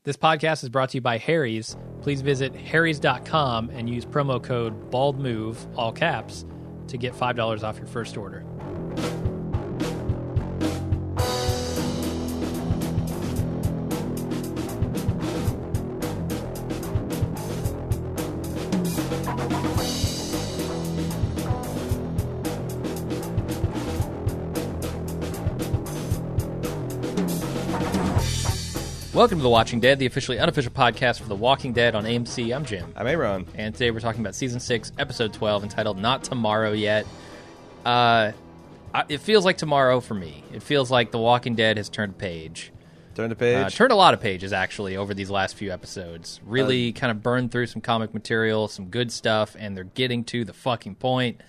This podcast is brought to you by Harry's. Please visit harrys.com and use promo code BALDMOVE, all caps, to get $5 off your first order. Welcome to The Watching Dead, the officially unofficial podcast for The Walking Dead on AMC. I'm Jim. I'm Aaron. And today we're talking about Season 6, Episode 12, entitled Not Tomorrow Yet. It feels like tomorrow for me. It feels like The Walking Dead has turned a page. Turned a page? Turned a lot of pages, actually, over these last few episodes. Really kind of burned through some comic material, some good stuff, and they're getting to the fucking point,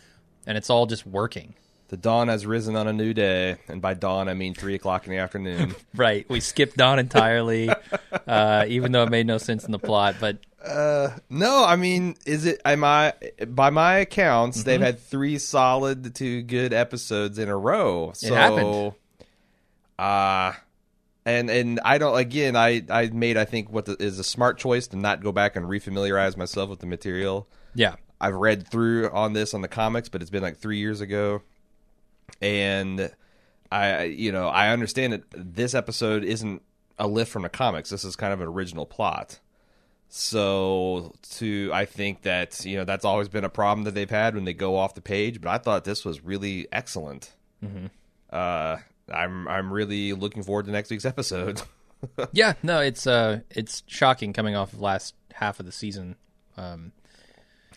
and it's all just working. The dawn has risen on a new day, and by dawn I mean 3 o'clock in the afternoon. Right. We skipped dawn entirely, even though it made no sense in the plot. But no, I mean, by my accounts, they've had 3 solid to good episodes in a row. So, it happened. And I don't. Again, I made, I think, what is a smart choice to not go back and refamiliarize myself with the material. Yeah, I've read through on the comics, but it's been like 3 years ago. And I understand that this episode isn't a lift from the comics. This is kind of an original plot. So I think that, that's always been a problem that they've had when they go off the page. But I thought this was really excellent. Mm-hmm. I'm really looking forward to next week's episode. Yeah, no, it's shocking coming off of last half of the season.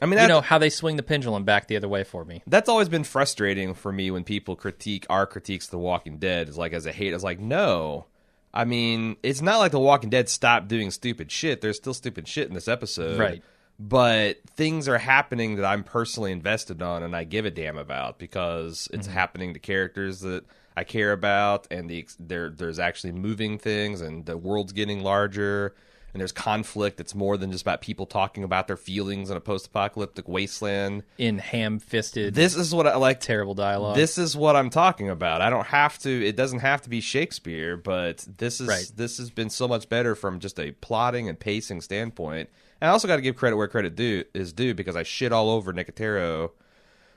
I mean, how they swing the pendulum back the other way for me. That's always been frustrating for me when people critique our critiques of The Walking Dead. It's like, as a hate, it's like, no. I mean, it's not like The Walking Dead stopped doing stupid shit. There's still stupid shit in this episode. Right. But things are happening that I'm personally invested on and I give a damn about because it's happening to characters that I care about, and there's actually moving things, and the world's getting larger. And there's conflict that's more than just about people talking about their feelings in a post-apocalyptic wasteland. In ham-fisted, this is what I like. Terrible dialogue. This is what I'm talking about. I don't have to. It doesn't have to be Shakespeare, but this is right. This has been so much better from just a plotting and pacing standpoint. And I also got to give credit where credit is due because I shit all over Nicotero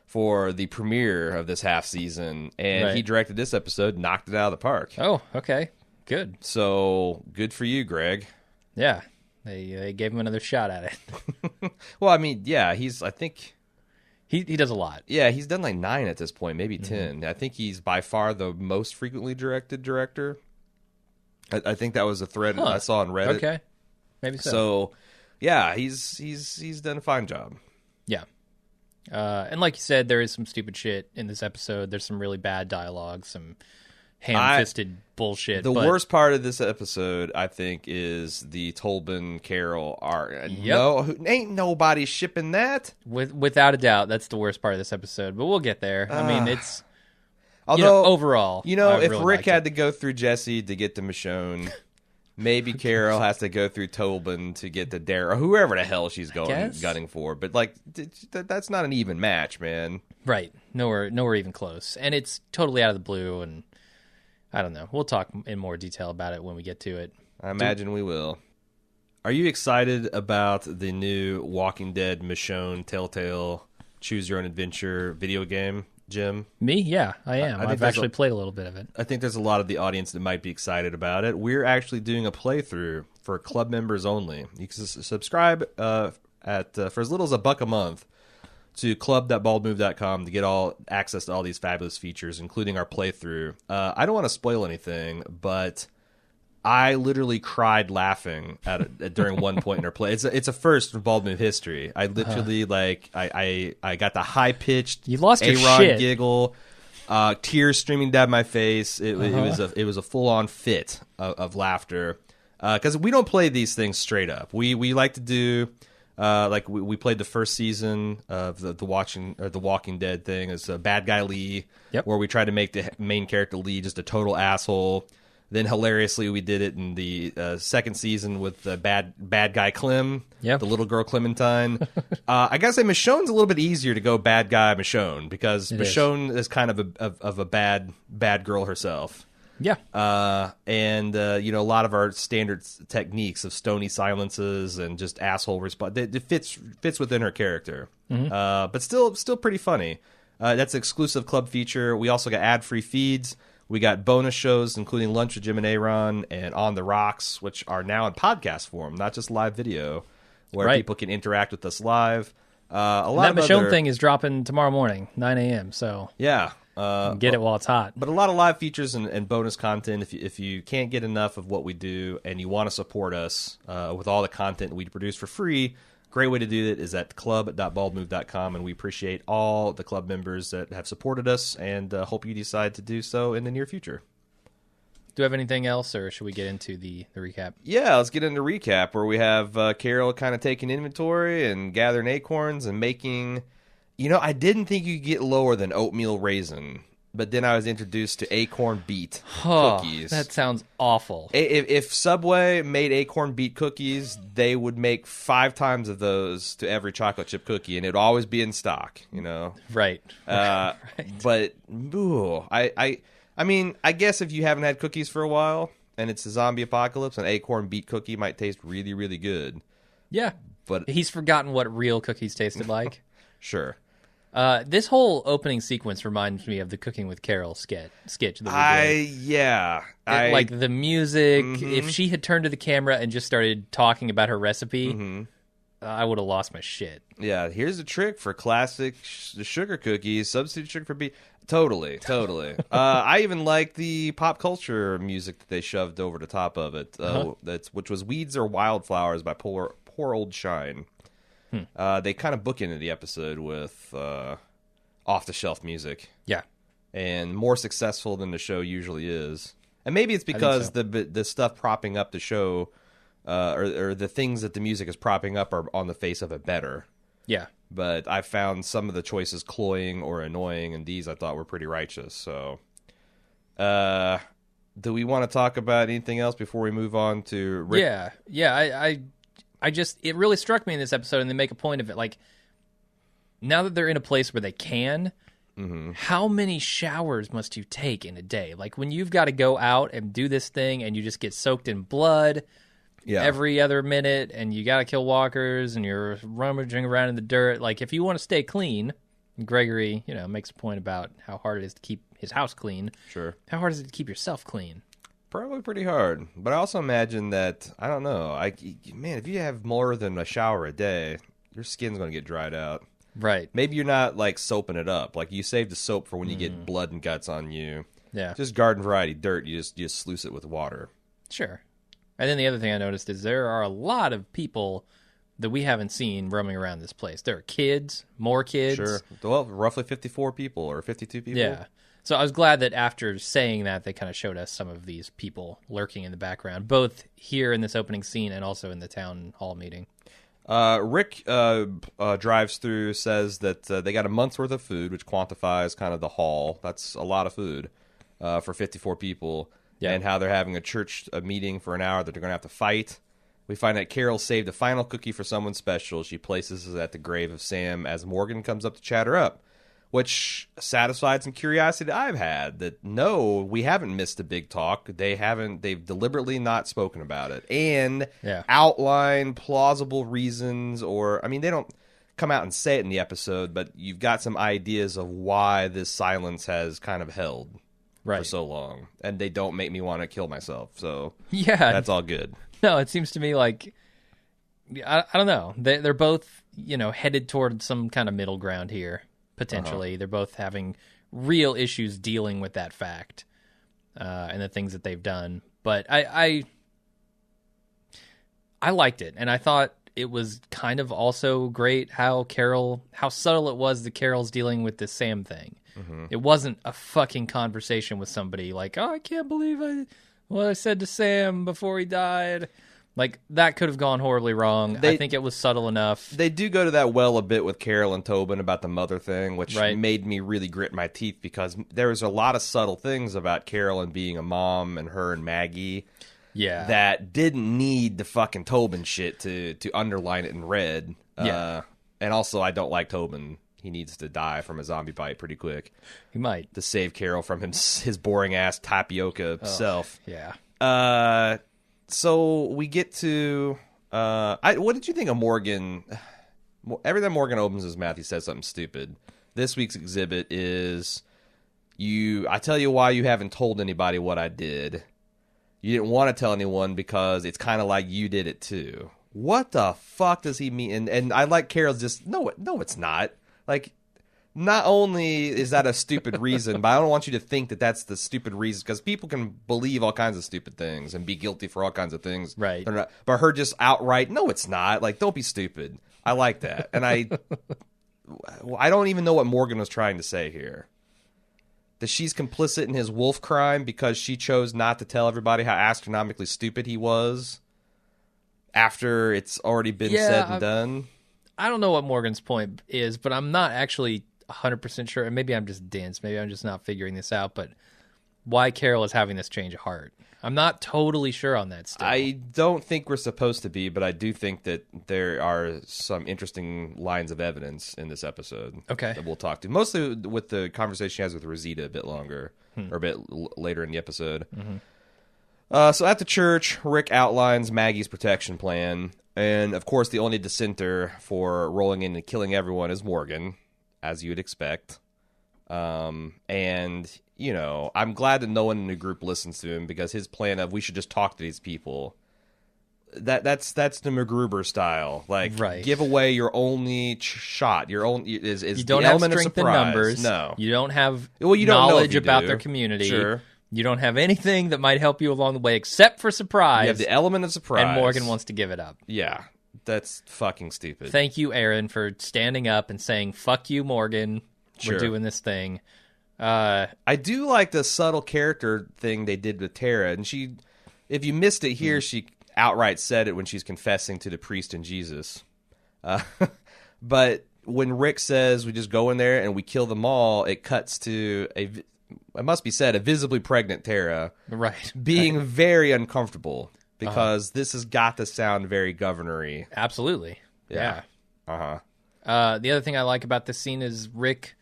for the premiere of this half season, and he directed this episode, knocked it out of the park. Oh, okay, good. So good for you, Greg. Yeah, they gave him another shot at it. Well, I mean, yeah, I think he does a lot. Yeah, he's done like 9 at this point, maybe 10. I think he's by far the most frequently directed director. I think that was a thread I saw on Reddit. Okay, maybe so. So, yeah, he's done a fine job. Yeah, and like you said, there is some stupid shit in this episode. There's some really bad dialogue, some ham-fisted bullshit. The worst part of this episode, I think, is the Tolbin Carol arc. Yep. No, ain't nobody shipping that. Without a doubt, that's the worst part of this episode. But we'll get there. I mean, it's overall, if really Rick had to go through Jesse to get to Michonne, maybe Carol has to go through Tolbin to get to Daryl, whoever the hell she's gunning for. But like, that's not an even match, man. Right? Nowhere even close. And it's totally out of the blue. And I don't know. We'll talk in more detail about it when we get to it. I imagine we will. Are you excited about the new Walking Dead Michonne Telltale Choose Your Own Adventure video game, Jim? Me? Yeah, I am. I've actually played a little bit of it. I think there's a lot of the audience that might be excited about it. We're actually doing a playthrough for club members only. You can subscribe for as little as $1 a month to club.baldmove.com to get all access to all these fabulous features, including our playthrough. I don't want to spoil anything, but I literally cried laughing during one point in our play. It's a first for Bald Move history. I literally I got the high pitched A-Rod shit giggle, tears streaming down my face. It was a full on fit of laughter because we don't play these things straight up. We like to do. We played the first season of the Walking Dead thing as a bad guy Lee, where we tried to make the main character Lee just a total asshole. Then hilariously, we did it in the second season with the bad guy Clem, the little girl Clementine. I gotta say, Michonne's a little bit easier to go bad guy Michonne because Michonne is kind of a bad girl herself. Yeah. And a lot of our standard techniques of stony silences and just asshole response, it fits within her character. But still pretty funny. That's an exclusive club feature. We also got ad-free feeds. We got bonus shows, including Lunch with Jim and Aaron and On the Rocks, which are now in podcast form, not just live video, where people can interact with us live. That Michonne thing is dropping tomorrow morning, 9 a.m., so yeah. Get it while it's hot. But a lot of live features and bonus content. If you can't get enough of what we do and you want to support us with all the content we produce for free, great way to do that is at club.baldmove.com, and we appreciate all the club members that have supported us and hope you decide to do so in the near future. Do you have anything else, or should we get into the recap? Yeah, let's get into recap, where we have Carol kind of taking inventory and gathering acorns and making... I didn't think you could get lower than oatmeal raisin, but then I was introduced to acorn beet cookies. That sounds awful. If Subway made acorn beet cookies, they would make 5 times of those to every chocolate chip cookie, and it would always be in stock, Right. Right. But, ooh, I mean, I guess if you haven't had cookies for a while, and it's a zombie apocalypse, an acorn beet cookie might taste really, really good. Yeah. But he's forgotten what real cookies tasted like. Sure. This whole opening sequence reminds me of the Cooking with Carol sketch that we did. Like the music. Mm-hmm. If she had turned to the camera and just started talking about her recipe, I would have lost my shit. Yeah, here's a trick for classic sugar cookies. Substitute sugar for beet. Totally. I even like the pop culture music that they shoved over the top of it, which was Weeds or Wildflowers by Poor Old Shine. They kind of bookended the episode with off-the-shelf music. Yeah. And more successful than the show usually is. And maybe it's because the stuff propping up the show, or the things that the music is propping up are on the face of it better. Yeah. But I found some of the choices cloying or annoying, and these I thought were pretty righteous. So, do we want to talk about anything else before we move on to Rick? Yeah. I just, it really struck me in this episode, and they make a point of it. Like, now that they're in a place where they can, how many showers must you take in a day? Like, when you've got to go out and do this thing, and you just get soaked in blood every other minute, and you got to kill walkers, and you're rummaging around in the dirt. Like, if you want to stay clean, Gregory, makes a point about how hard it is to keep his house clean. Sure. How hard is it to keep yourself clean? Probably pretty hard, but I also imagine that, I don't know, if you have more than a shower a day, your skin's going to get dried out. Right. Maybe you're not, soaping it up. Like, you save the soap for when you get blood and guts on you. Yeah. Just garden variety dirt, you just sluice it with water. Sure. And then the other thing I noticed is there are a lot of people that we haven't seen roaming around this place. There are kids, more kids. Sure. Well, roughly 54 people or 52 people. Yeah. So I was glad that after saying that, they kind of showed us some of these people lurking in the background, both here in this opening scene and also in the town hall meeting. Rick drives through, says that they got a month's worth of food, which quantifies kind of the haul. That's a lot of food for 54 people, and how they're having a meeting for an hour that they're going to have to fight. We find that Carol saved a final cookie for someone special. She places it at the grave of Sam as Morgan comes up to chat her up, which satisfied some curiosity that I've had, that no, we haven't missed a big talk. They've deliberately not spoken about it and outlined plausible reasons, they don't come out and say it in the episode, but you've got some ideas of why this silence has kind of held for so long, and they don't make me want to kill myself. So that's all good. No, it seems to me like, I don't know. They're both, headed toward some kind of middle ground here. Potentially, they're both having real issues dealing with that fact and the things that they've done. But I liked it, and I thought it was kind of also great how subtle it was that Carol's dealing with this Sam thing. It wasn't a fucking conversation with somebody like, "Oh, I can't believe what I said to Sam before he died." Like, that could have gone horribly wrong. I think it was subtle enough. They do go to that well a bit with Carol and Tobin about the mother thing, which made me really grit my teeth, because there was a lot of subtle things about Carol and being a mom and her and Maggie that didn't need the fucking Tobin shit to underline it in red. And also, I don't like Tobin. he needs to die from a zombie bite pretty quick. He might. To save Carol from his boring-ass tapioca self. Yeah. So we get to... what did you think of Morgan? Every time Morgan opens his mouth, he says something stupid. This week's exhibit is... I tell you why you haven't told anybody what I did. You didn't want to tell anyone because it's kind of like you did it too. What the fuck does he mean? And I like Carol's just, no, it's not. Like, not only is that a stupid reason, but I don't want you to think that that's the stupid reason, because people can believe all kinds of stupid things and be guilty for all kinds of things. Right. But her just outright, no, it's not. Like, don't be stupid. I like that. And I don't even know what Morgan was trying to say here. That she's complicit in his wolf crime because she chose not to tell everybody how astronomically stupid he was after it's already been said and done. I don't know what Morgan's point is, but I'm not actually 100% sure. And maybe I'm just dense. Maybe I'm just not figuring this out. But why Carol is having this change of heart, I'm not totally sure on that still. I don't think we're supposed to be, but I do think that there are some interesting lines of evidence in this episode. Okay. That we'll talk to. Mostly with the conversation she has with Rosita a bit longer, or a bit later in the episode. Mm-hmm. So at the church, Rick outlines Maggie's protection plan. And, of course, the only dissenter for rolling in and killing everyone is Morgan, as you would expect. And, you know, I'm glad that no one in the group listens to him, because his plan of we should just talk to these people, that's the MacGruber style. Like, right. Give away your only shot. Your own is you don't the have element strength of surprise. in numbers. No. You don't have you don't knowledge know about do. their community. Sure. You don't have anything that might help you along the way except for surprise. You have the element of surprise. And Morgan wants to give it up. Yeah. That's fucking stupid. Thank you, Aaron, for standing up and saying, fuck you, Morgan. Sure. We're doing this thing. I do like the subtle character thing they did with Tara. And she, if you missed it here, she outright said it when she's confessing to the priest and Jesus. But when Rick says we just go in there and we kill them all, it cuts to it must be said, a visibly pregnant Tara. Right. Being very uncomfortable, because this has got to sound very governory. Absolutely. Yeah. Uh-huh. The other thing I like about this scene is Rick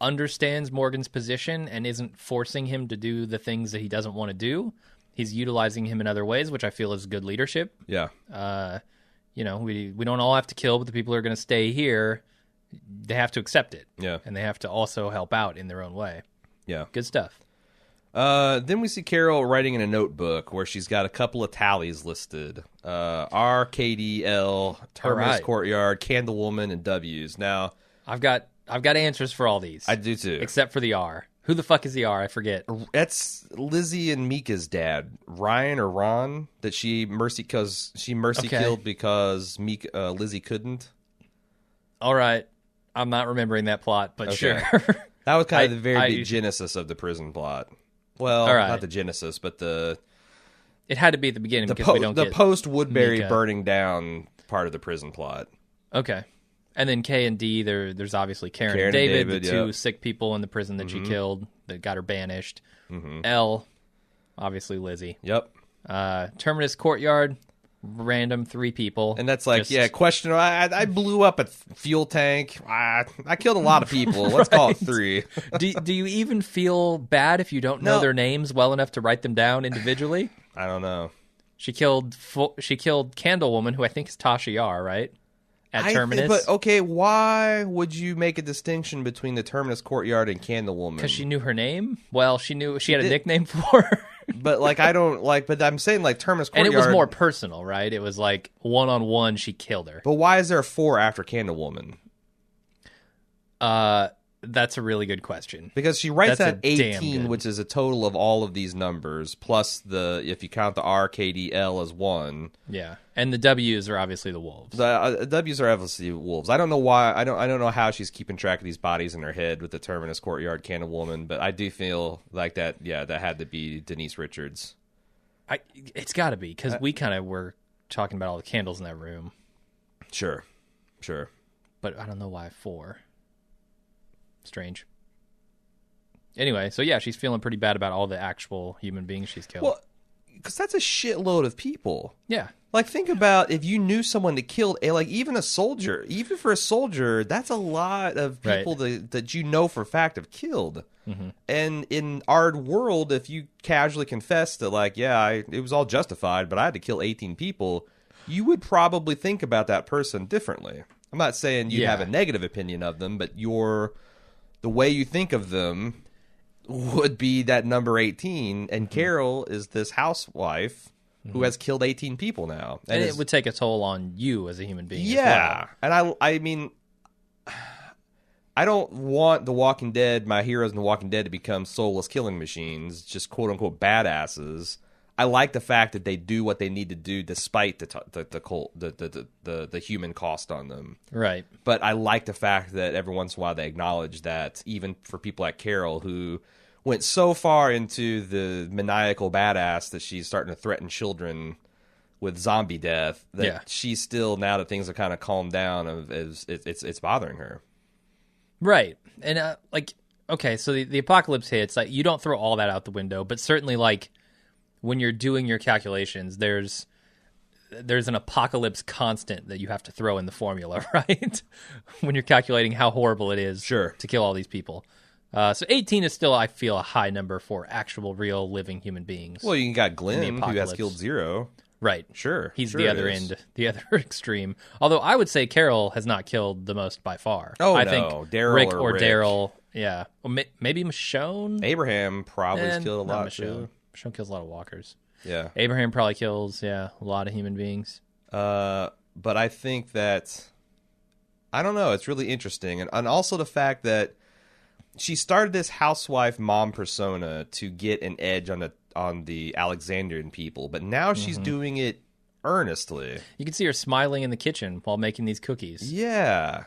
understands Morgan's position and isn't forcing him to do the things that he doesn't want to do. He's utilizing him in other ways, which I feel is good leadership. Yeah. You know, we don't all have to kill, but the people who are going to stay here, they have to accept it. Yeah. And they have to also help out in their own way. Yeah. Good stuff. Then we see Carol writing in a notebook where she's got a couple of tallies listed. RKDL, Terminus Courtyard, Candlewoman, and W's. Now, I've got answers for all these. I do too. Except for the R. Who the fuck is the R? I forget. That's Lizzie and Mika's dad, Ryan or Ron, that she mercy killed because Lizzie couldn't. All right. I'm not remembering that plot, but sure. That was kind of the very big genesis of the prison plot. Well, not the genesis, but it had to be at the beginning because we don't get post Woodbury burning down part of the prison plot. Okay. And then K and D, there's obviously Karen and David, the two sick people in the prison that she killed that got her banished. L, obviously Lizzie. Yep. Terminus Courtyard, random 3 people. And that's like, question. I blew up a fuel tank. I killed a lot of people. Let's call it 3. Do you even feel bad if you don't know their names well enough to write them down individually? I don't know. She killed Candlewoman, who I think is Tasha Yar, right? At Terminus. But okay, why would you make a distinction between the Terminus Courtyard and Candlewoman? Because she knew her name. Well, she knew she had a nickname for her. But like but I'm saying like Terminus Courtyard, and it was more personal, right? It was like 1-on-1. She killed her. But why is there a 4 after Candlewoman? That's a really good question. Because she writes that 18, which is a total of all of these numbers, plus if you count the RKDL as 1. Yeah, and the W's are obviously the wolves. The W's are obviously wolves. I don't know why. I don't know how she's keeping track of these bodies in her head with the Terminus Courtyard Candlewoman, but I do feel like that. Yeah, that had to be Denise Richards. It's got to be because we kind of were talking about all the candles in that room. Sure. But I don't know why 4. Strange. Anyway, so yeah, she's feeling pretty bad about all the actual human beings she's killed. Well, because that's a shitload of people. Yeah. Like, think about if you knew someone that killed, like, even a soldier. Even for a soldier, that's a lot of people that you know for a fact have killed. Mm-hmm. And in our world, if you casually confess that, like, it was all justified, but I had to kill 18 people, you would probably think about that person differently. I'm not saying you have a negative opinion of them, but the way you think of them would be that number 18. And Carol is this housewife who has killed 18 people now. And it would take a toll on you as a human being. Yeah. As well. And I mean, I don't want The Walking Dead, my heroes in The Walking Dead, to become soulless killing machines, just quote unquote badasses. I like the fact that they do what they need to do despite the human cost on them. Right. But I like the fact that every once in a while they acknowledge that even for people like Carol, who went so far into the maniacal badass that she's starting to threaten children with zombie death, that she's still, now that things are kind of calmed down, it's bothering her. Right. And okay, so the apocalypse hits. Like, you don't throw all that out the window, but certainly, like, when you're doing your calculations, there's an apocalypse constant that you have to throw in the formula, right? When you're calculating how horrible it is to kill all these people. So 18 is still, I feel, a high number for actual, real, living human beings. Well, you got Glenn, who has killed 0. Right. Sure. He's the other end, the other extreme. Although I would say Carol has not killed the most by far. Oh, I no. think Daryl Rick or Daryl, yeah. Or maybe Michonne? Abraham probably has killed a lot, Michonne. Michonne kills a lot of walkers. Yeah. Abraham probably kills, a lot of human beings. But I think that, I don't know, it's really interesting. And also the fact that she started this housewife mom persona to get an edge on the Alexandrian people, but now she's doing it earnestly. You can see her smiling in the kitchen while making these cookies. Yeah.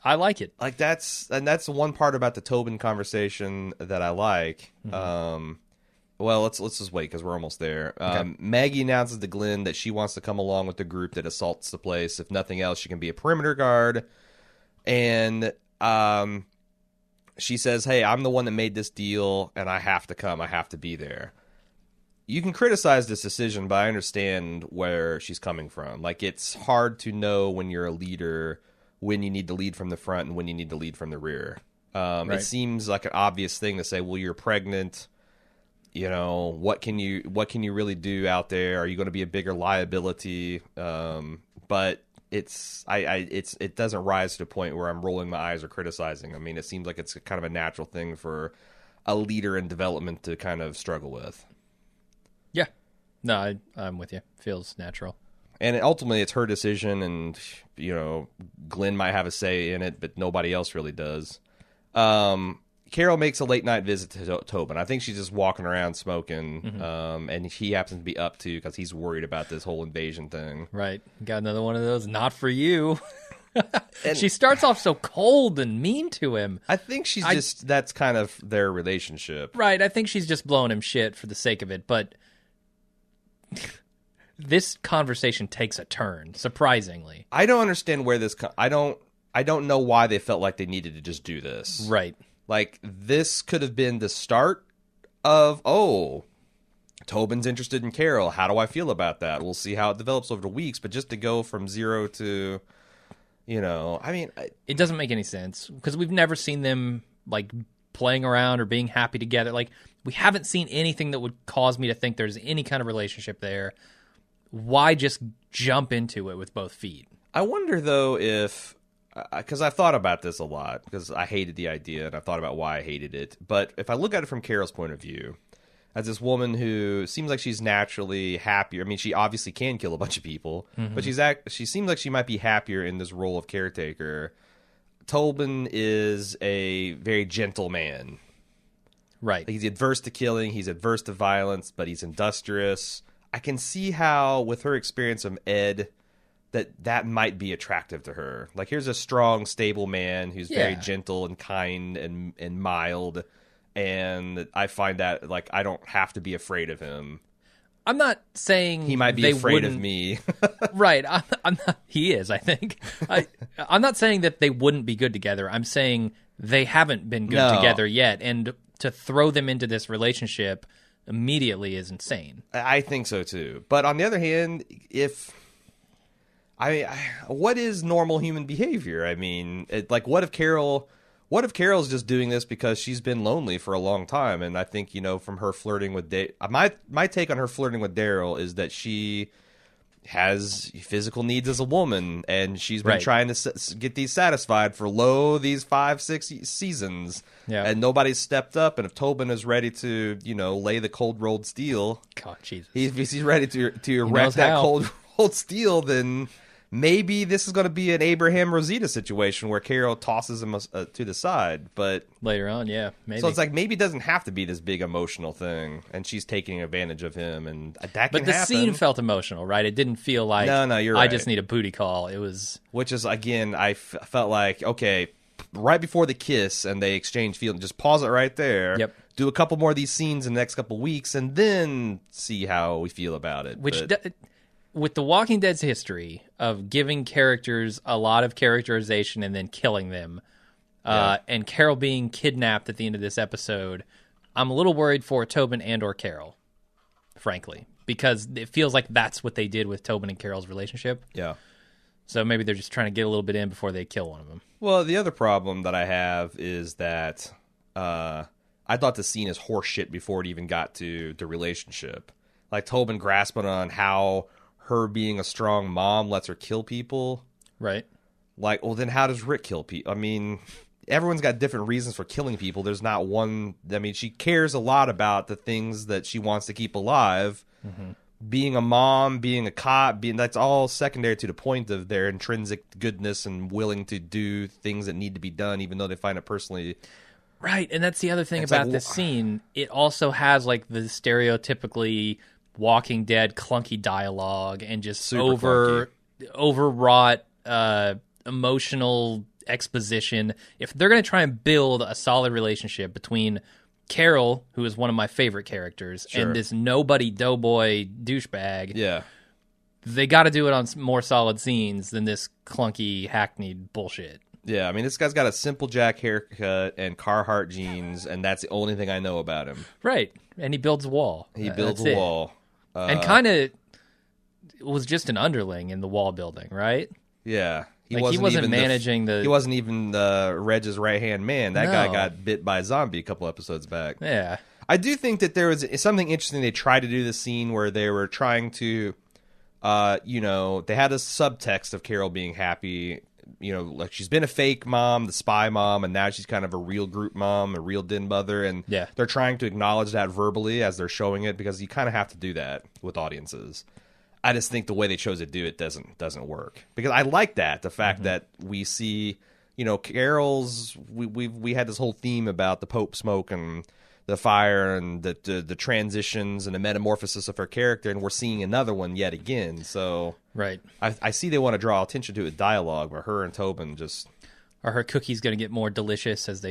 I like it. Like, that's one part about the Tobin conversation that I like. Well, let's just wait because we're almost there. Okay. Maggie announces to Glenn that she wants to come along with the group that assaults the place. If nothing else, she can be a perimeter guard. And she says, hey, I'm the one that made this deal, and I have to come. I have to be there. You can criticize this decision, but I understand where she's coming from. Like, it's hard to know when you're a leader when you need to lead from the front and when you need to lead from the rear. Right. It seems like an obvious thing to say, well, you're pregnant. You know, what can you really do out there? Are you going to be a bigger liability? But it doesn't rise to the point where I'm rolling my eyes or criticizing. I mean, it seems like it's kind of a natural thing for a leader in development to kind of struggle with. Yeah. No, I'm with you. Feels natural. And ultimately, it's her decision, and, you know, Glenn might have a say in it, but nobody else really does. Carol makes a late-night visit to Tobin. I think she's just walking around smoking, and he happens to be up, too, because he's worried about this whole invasion thing. Right. Got another one of those. Not for you. She starts off so cold and mean to him. I think that's kind of their relationship. Right. I think she's just blowing him shit for the sake of it, but this conversation takes a turn, surprisingly. I don't understand where this... I don't know why they felt like they needed to just do this. Right. Like, this could have been the start of, Tobin's interested in Carol. How do I feel about that? We'll see how it develops over the weeks. But just to go from 0 to, you know, I mean... It doesn't make any sense. Because we've never seen them, like, playing around or being happy together. Like, we haven't seen anything that would cause me to think there's any kind of relationship there. Why just jump into it with both feet? I wonder, though, if... Because I thought about this a lot, because I hated the idea, and I thought about why I hated it. But if I look at it from Carol's point of view, as this woman who seems like she's naturally happier. I mean, she obviously can kill a bunch of people, but she seems like she might be happier in this role of caretaker. Tobin is a very gentle man. Right. Like, he's adverse to killing, he's adverse to violence, but he's industrious. I can see how, with her experience of Ed... that might be attractive to her. Like, here's a strong, stable man who's very gentle and kind and mild, and I find that, like, I don't have to be afraid of him. I'm not saying he might be afraid of me. Right. I'm not, he is, I think. I'm not saying that they wouldn't be good together. I'm saying they haven't been good together yet, and to throw them into this relationship immediately is insane. I think so too. But on the other hand, what is normal human behavior? I mean, what if Carol's just doing this because she's been lonely for a long time? And I think, from her flirting with my take on her flirting with Daryl is that she has physical needs as a woman, and she's been trying to get these satisfied for these 5-6 seasons, and nobody's stepped up. And if Tobin is ready to, lay the cold rolled steel, God, Jesus, he's ready to erect that cold rolled steel, then maybe this is going to be an Abraham Rosita situation where Carol tosses him to the side. But later on, maybe. So it's like maybe it doesn't have to be this big emotional thing, and she's taking advantage of him, and that can happen. But the scene felt emotional, right? It didn't feel like, no, you're right. I just need a booty call. It was... Which is, again, I felt like, okay, right before the kiss and they exchange feelings, just pause it right there. Yep. Do a couple more of these scenes in the next couple weeks, and then see how we feel about it. With The Walking Dead's history of giving characters a lot of characterization and then killing them, and Carol being kidnapped at the end of this episode, I'm a little worried for Tobin and or Carol, frankly, because it feels like that's what they did with Tobin and Carol's relationship. Yeah. So maybe they're just trying to get a little bit in before they kill one of them. Well, the other problem that I have is that I thought the scene is horseshit before it even got to the relationship. Like Tobin grasping on how her being a strong mom lets her kill people. Right. Like, well, then how does Rick kill people? I mean, everyone's got different reasons for killing people. There's not one. I mean, she cares a lot about the things that she wants to keep alive. Mm-hmm. Being a mom, being a cop, that's all secondary to the point of their intrinsic goodness and willing to do things that need to be done, even though they find it personally. Right. And that's the other thing about this scene. It also has like the stereotypically Walking Dead clunky dialogue and just overwrought emotional exposition. If they're going to try and build a solid relationship between Carol, who is one of my favorite characters, and this nobody doughboy douchebag, they got to do it on more solid scenes than this clunky hackneyed bullshit. Yeah, I mean, this guy's got a simple Jack haircut and Carhartt jeans, and that's the only thing I know about him. Right, and he builds a wall. He builds a wall. And kind of was just an underling in the wall building, right? Yeah. He wasn't managing He wasn't even Reg's right-hand man. That guy got bit by a zombie a couple episodes back. Yeah. I do think that there was something interesting. They tried to do this scene where they were trying to, they had a subtext of Carol being happy. Like she's been a fake mom, the spy mom, and now she's kind of a real group mom, a real den mother, and they're trying to acknowledge that verbally as they're showing it, because you kind of have to do that with audiences. I just think the way they chose to do it doesn't work, because I like the fact that we see, Carol's. We had this whole theme about the Pope smoke and the fire and the transitions and the metamorphosis of her character, and we're seeing another one yet again. So I see they want to draw attention to it with dialogue, but her and Tobin just... Are her cookies going to get more delicious as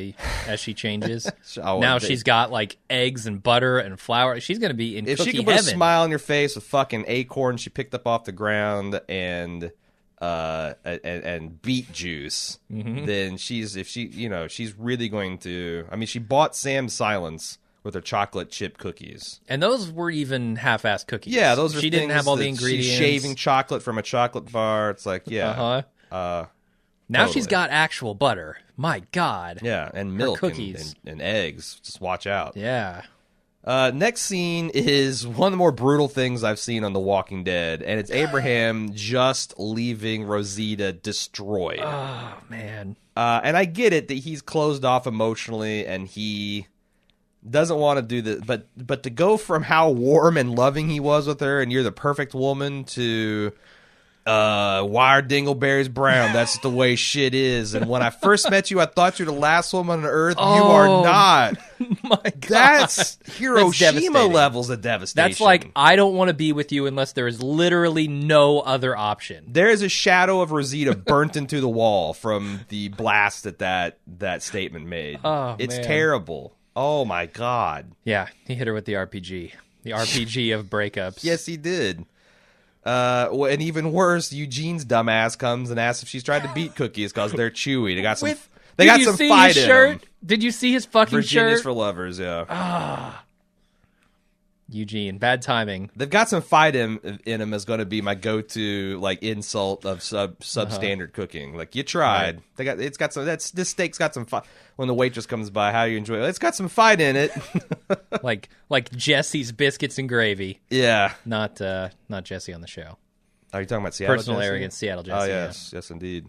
she changes? She's got like eggs and butter and flour. She's going to be in cookie heaven. If she can put a smile on your face with fucking acorns she picked up off the ground and beet juice, then she's really going to... I mean, she bought Sam's silence with her chocolate chip cookies. And those were even half-assed cookies. Yeah, those are She didn't have all the ingredients. She's shaving chocolate from a chocolate bar. It's like, now totally. She's got actual butter. My God. Yeah, and milk, cookies, and eggs. Just watch out. Yeah. Next scene is one of the more brutal things I've seen on The Walking Dead, and it's Abraham just leaving Rosita destroyed. Oh, man. And I get it that he's closed off emotionally, and he doesn't want to do this, but to go from how warm and loving he was with her, and you're the perfect woman, to... why are dingleberries brown? That's the way shit is. And when I first met you, I thought you're the last woman on earth. You are not. My God. That's Hiroshima levels of devastation. That's like, I don't want to be with you unless there is literally no other option. There is a shadow of Rosita burnt into the wall from the blast that statement made. It's terrible. Oh, my God. Yeah, he hit her with the RPG. The RPG of breakups. Yes, he did. And even worse, Eugene's dumbass comes and asks if she's tried to beat cookies because they're chewy. They got some. They got some fight in them. Did you see his fucking Virginia's shirt? for lovers, yeah. Eugene, bad timing. They've got some fight in him is going to be my go-to like insult of substandard cooking. Like you tried, Right. it's got some. This steak's got some fight. When the waitress comes by, how you enjoy it? It's got some fight in it. like Jesse's biscuits and gravy. Yeah, Not Jesse on the show. are you talking about Seattle? Personal Jesse? arrogance, Seattle Jesse. Oh yes, yes indeed.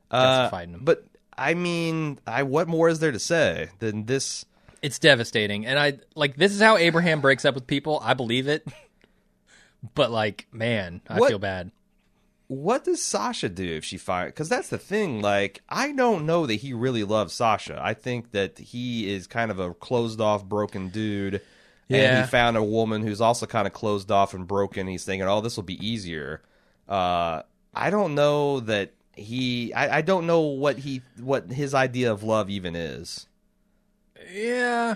Got some fight in him. But I mean, what more is there to say than this? It's devastating, and this is how Abraham breaks up with people. I believe it, but like, man, I feel bad. What does Sasha do if she finds? Because that's the thing. Like, I don't know that he really loves Sasha. I think that he is kind of a closed off, broken dude. And he found a woman who's also kind of closed off and broken. He's thinking, "Oh, this will be easier." I don't know that I don't know what his idea of love even is. Yeah,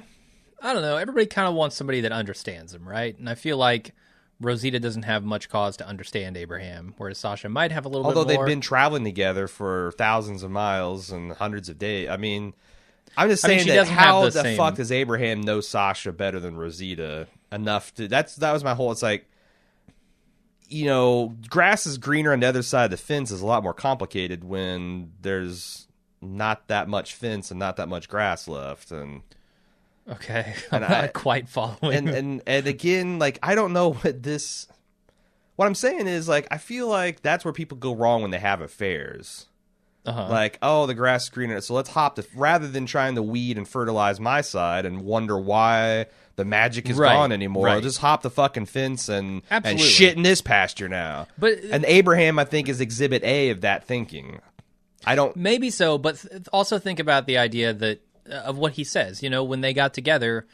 I don't know. Everybody kind of wants somebody that understands them, right? And I feel like Rosita doesn't have much cause to understand Abraham, whereas Sasha might have a little bit more. Although they've been traveling together for thousands of miles and hundreds of days. I mean, I'm just saying that how the fuck does Abraham know Sasha better than Rosita enough to... That was my whole... It's like, grass is greener on the other side of the fence is a lot more complicated when there's not that much fence and not that much grass left. And okay, I'm not quite following. And again, like, I don't know what I'm saying is, like, I feel like that's where people go wrong when they have affairs. Like, oh, the grass is greener, so let's rather than trying to weed and fertilize my side and wonder why the magic is gone anymore. I'll just hop the fucking fence and shit in this pasture now. And Abraham, I think, is exhibit A of that thinking. Maybe so, but also think about the idea that of what he says. When they got together,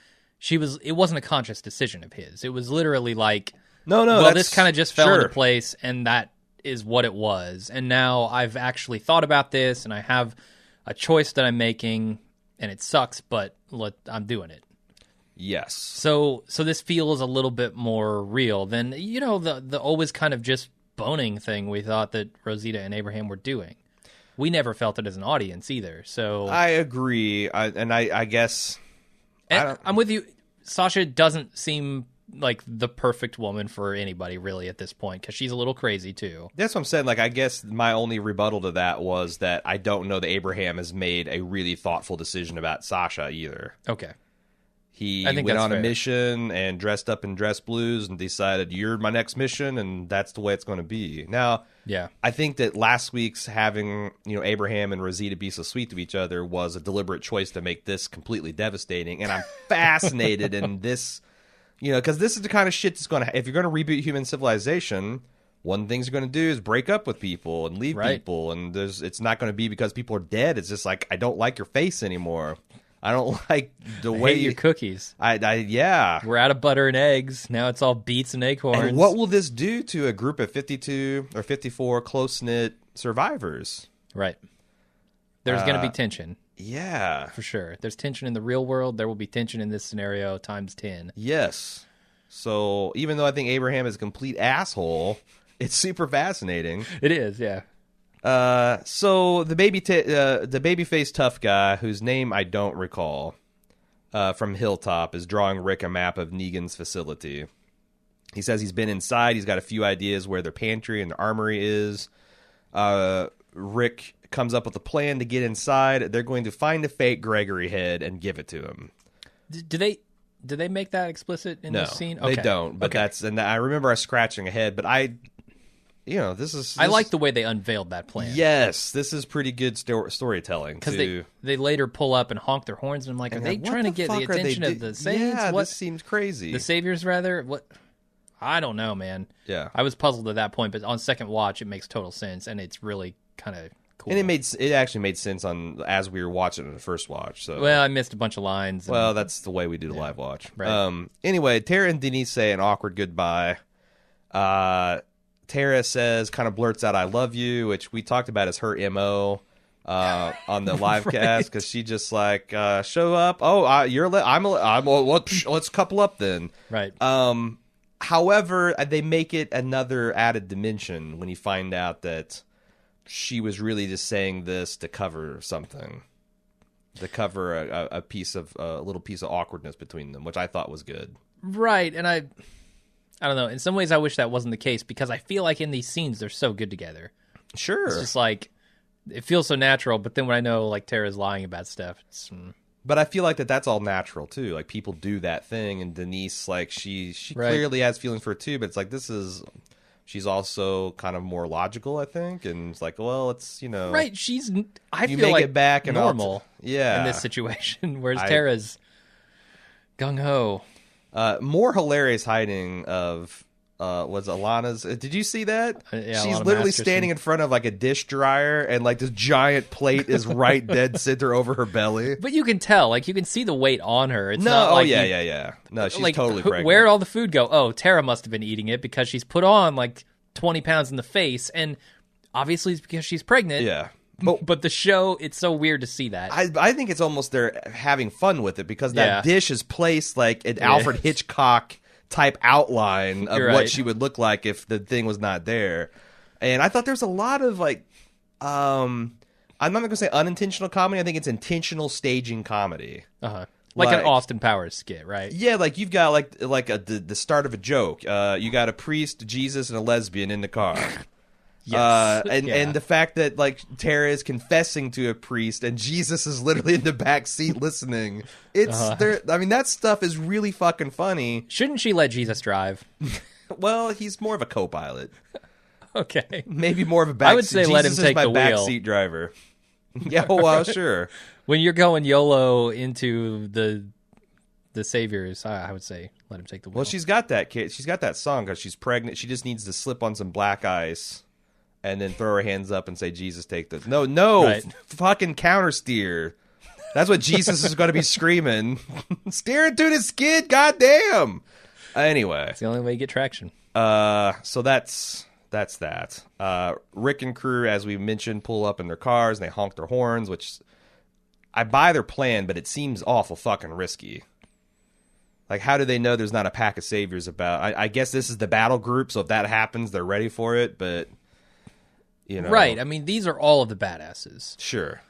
it wasn't a conscious decision of his. It was literally like, well, this kind of just fell into place, and that is what it was. And now I've actually thought about this, and I have a choice that I'm making, and it sucks, but I'm doing it. Yes. So this feels a little bit more real than the always kind of just boning thing we thought that Rosita and Abraham were doing. We never felt it as an audience either. So I agree, I guess I'm with you. Sasha doesn't seem like the perfect woman for anybody really at this point because she's a little crazy too. That's what I'm saying. Like, I guess my only rebuttal to that was that I don't know that Abraham has made a really thoughtful decision about Sasha either. Okay. He went on a mission and dressed up in dress blues and decided, you're my next mission, and that's the way it's going to be. Now, I think that last week's having Abraham and Rosita be so sweet to each other was a deliberate choice to make this completely devastating. And I'm fascinated in this, because this is the kind of shit that's going to... If you're going to reboot human civilization, one of the things you're going to do is break up with people and leave people. And it's not going to be because people are dead. It's just like, I don't like your face anymore. I don't like the way your cookies. Yeah. We're out of butter and eggs. Now it's all beets and acorns. And what will this do to a group of 52 or 54 close-knit survivors? Right. There's going to be tension. Yeah. For sure. There's tension in the real world. There will be tension in this scenario times 10. Yes. So even though I think Abraham is a complete asshole, it's super fascinating. It is, yeah. So the babyface tough guy, whose name I don't recall, from Hilltop, is drawing Rick a map of Negan's facility. He says he's been inside. He's got a few ideas where their pantry and their armory is. Rick comes up with a plan to get inside. They're going to find a fake Gregory head and give it to him. Do they make that explicit in this scene? No, they don't. But and I remember us scratching ahead. But I like the way they unveiled that plan. Yes, this is pretty good storytelling. Because they later pull up and honk their horns, and I'm like, are they trying to get the attention of the Saints? Yeah, this seems crazy. The Saviors, rather? What? I don't know, man. Yeah. I was puzzled at that point, but on second watch, it makes total sense, and it's really kind of cool. And it actually made sense as we were watching it the first watch. So. Well, I missed a bunch of lines. Well, that's the way we do the live watch. Right. Anyway, Tara and Denise say an awkward goodbye. Tara kind of blurts out, "I love you," which we talked about as her MO on the live cast, because she just like show up. Oh, let's couple up then. Right. However, they make it another added dimension when you find out that she was really just saying this to cover something, to cover a little piece of awkwardness between them, which I thought was good. Right, and I don't know. In some ways, I wish that wasn't the case because I feel like in these scenes they're so good together. Sure. It's just like it feels so natural. But then when I know like Tara's lying about stuff, it's But I feel like that's all natural too. Like people do that thing, and Denise, like she clearly has feelings for it too. But it's like she's also kind of more logical, I think, and it's like, well, it's right. I you feel make like it back and normal, yeah, in this situation, whereas Tara's gung ho. More hilarious hiding of was Alana's. Did you see that? Yeah, she's Alana literally Masterson. standing in front of like a dish dryer, and like this giant plate is right dead center over her belly. But you can tell, like you can see the weight on her. It's No, not like yeah. No, she's like, totally pregnant. Where'd all the food go? Oh, Tara must have been eating it because she's put on like 20 pounds in the face, and obviously it's because she's pregnant. Yeah. But the show, it's so weird to see that. I think it's almost they're having fun with it because that dish is placed like an Alfred Hitchcock type outline of what she would look like if the thing was not there. And I thought there's a lot of like, I'm not going to say unintentional comedy. I think it's intentional staging comedy. Uh-huh. Like an Austin Powers skit, right? Yeah, like you've got like the start of a joke. You got a priest, Jesus, and a lesbian in the car. Yes. And the fact that like Tara is confessing to a priest and Jesus is literally in the back seat listening. It's there. I mean, that stuff is really fucking funny. Shouldn't she let Jesus drive? Well, he's more of a co-pilot. Okay. Maybe more of a back. I would say Jesus let him is take my the wheel. backseat driver. Yeah, well, sure. When you're going YOLO into the saviors, I would say let him take the wheel. Well, she's got that kid. She's got that song because she's pregnant. She just needs to slip on some black ice. And then throw her hands up and say, Jesus, take this. No, right. Fucking counter steer. That's what Jesus is going to be screaming. Steer into the skid, goddamn. Anyway. It's the only way you get traction. So that's that. Rick and crew, as we mentioned, pull up in their cars and they honk their horns, which I buy their plan, but it seems awful fucking risky. Like, how do they know there's not a pack of saviors about? I guess this is the battle group, so if that happens, they're ready for it, but... You know. Right. I mean, these are all of the badasses. Sure.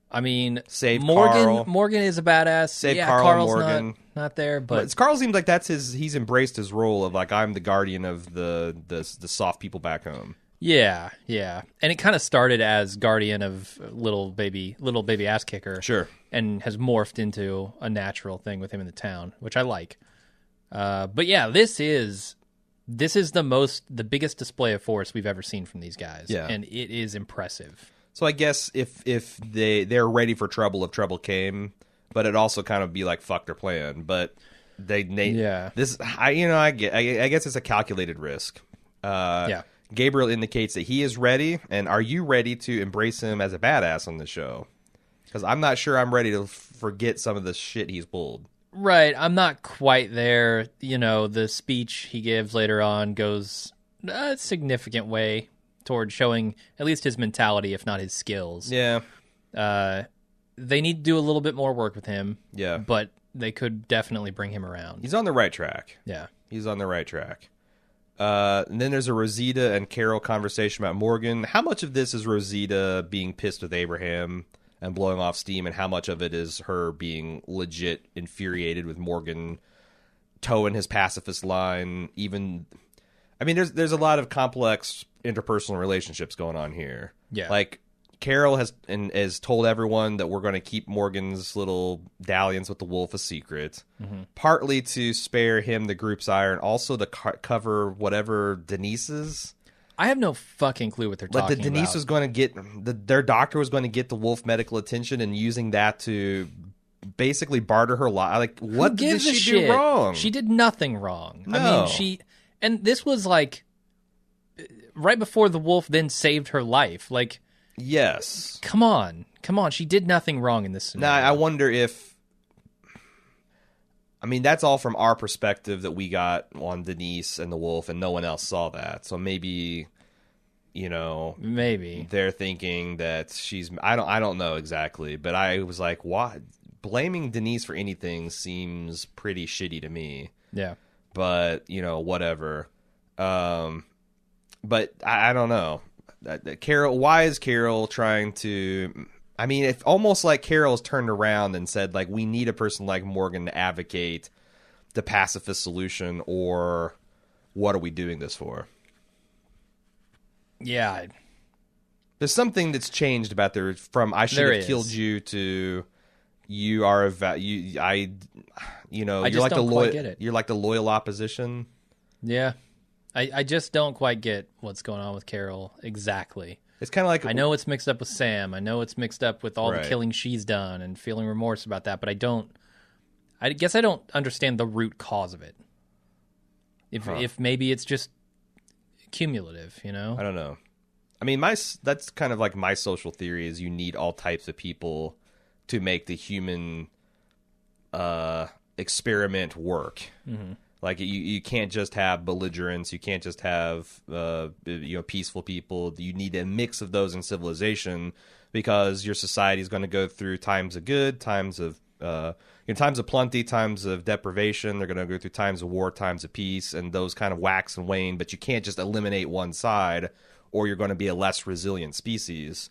I mean, Save Morgan. Carl. Morgan is a badass. Save yeah, Carl Carl's Morgan. not there, but Carl seems like that's he's embraced his role of like I'm the guardian of the soft people back home. yeah. And it kind of started as guardian of little baby ass kicker. Sure. And has morphed into a natural thing with him in the town, which I like. But yeah, this is the biggest display of force we've ever seen from these guys. Yeah. And it is impressive. So I guess if they're ready for trouble if trouble came, but it also kind of be like fuck their plan. But I guess it's a calculated risk. Gabriel indicates that he is ready, and are you ready to embrace him as a badass on the show? Because I'm not sure I'm ready to forget some of the shit he's pulled. Right, I'm not quite there. You know, the speech he gives later on goes a significant way toward showing at least his mentality, if not his skills. Yeah. They need to do a little bit more work with him. Yeah. But they could definitely bring him around. He's on the right track. Yeah. He's on the right track. And then there's a Rosita and Carol conversation about Morgan. How much of this is Rosita being pissed with Abraham and blowing off steam, and how much of it is her being legit infuriated with Morgan towing his pacifist line? There's a lot of complex interpersonal relationships going on here. Yeah. Like, Carol has told everyone that we're going to keep Morgan's little dalliance with the wolf a secret, partly to spare him the group's ire, and also to cover whatever Denise's. I have no fucking clue what they're talking about. Denise was going to get their doctor was going to get the wolf medical attention, and using that to basically barter her life. Like, what did she do wrong? She did nothing wrong. No. I mean, and this was like right before the wolf then saved her life. Like, yes, come on, she did nothing wrong in this scenario. Now I wonder if. I mean, that's all from our perspective that we got on Denise and the wolf, and no one else saw that. So maybe, maybe they're thinking that she's. I don't know exactly, but I was like, why blaming Denise for anything seems pretty shitty to me. Yeah, but whatever. But I don't know. Carol, why is Carol trying to? I mean, it's almost like Carol's turned around and said, like, we need a person like Morgan to advocate the pacifist solution, or what are we doing this for? Yeah. There's something that's changed about there from I should have killed you to you are you're like you're like the loyal opposition. Yeah. I just don't quite get what's going on with Carol exactly. It's kind of like I know it's mixed up with Sam. I know it's mixed up with all the killing she's done and feeling remorse about that, but I guess I don't understand the root cause of it. If maybe it's just cumulative, I don't know. I mean, that's kind of like my social theory is you need all types of people to make the human experiment work. Mm-hmm. Like you can't just have belligerents. You can't just have peaceful people. You need a mix of those in civilization because your society is going to go through times of good, times of times of plenty, times of deprivation. They're going to go through times of war, times of peace, and those kind of wax and wane. But you can't just eliminate one side, or you're going to be a less resilient species.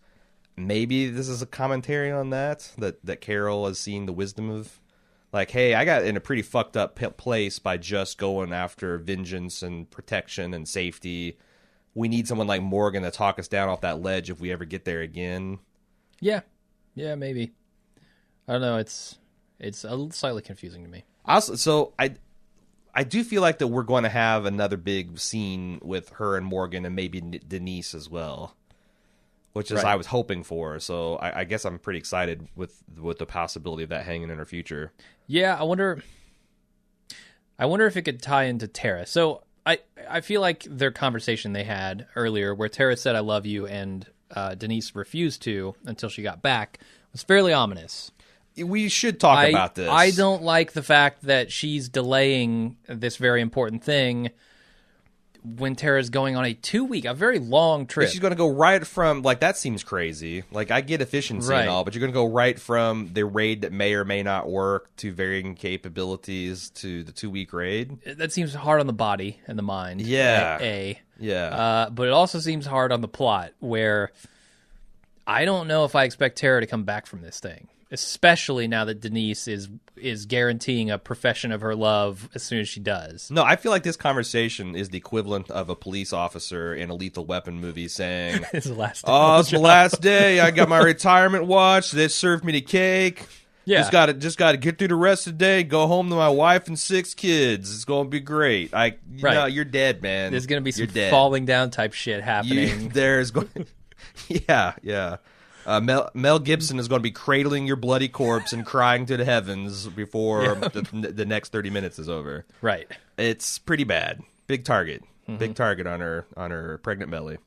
Maybe this is a commentary on that Carol has seen the wisdom of. Like, hey, I got in a pretty fucked up place by just going after vengeance and protection and safety. We need someone like Morgan to talk us down off that ledge if we ever get there again. Yeah, maybe. I don't know. It's slightly confusing to me. Also, I do feel like that we're going to have another big scene with her and Morgan and maybe Denise as well, which is I was hoping for. So I guess I'm pretty excited with the possibility of that hanging in our future. Yeah, I wonder if it could tie into Tara. So I feel like their conversation they had earlier where Tara said, I love you, and Denise refused to until she got back was fairly ominous. We should talk about this. I don't like the fact that she's delaying this very important thing when Tara's going on a very long trip. She's going to go right from, like, that seems crazy. Like, I get efficiency and all, but you're going to go right from the raid that may or may not work to varying capabilities to the 2-week raid. That seems hard on the body and the mind. Yeah. Yeah. But it also seems hard on the plot, where I don't know if I expect Tara to come back from this thing. Especially now that Denise is guaranteeing a profession of her love as soon as she does. No, I feel like this conversation is the equivalent of a police officer in a Lethal Weapon movie saying, "It's the last day. Oh, it's the last day. I got my retirement watch. They served me the cake. Yeah, just got to get through the rest of the day. Go home to my wife and 6 kids. It's gonna be great. No, you're dead, man. There's gonna be some falling down type shit happening. Yeah. Mel Gibson is going to be cradling your bloody corpse and crying to the heavens before the next 30 minutes is over. Right. It's pretty bad. Big target. Mm-hmm. Big target on her pregnant belly.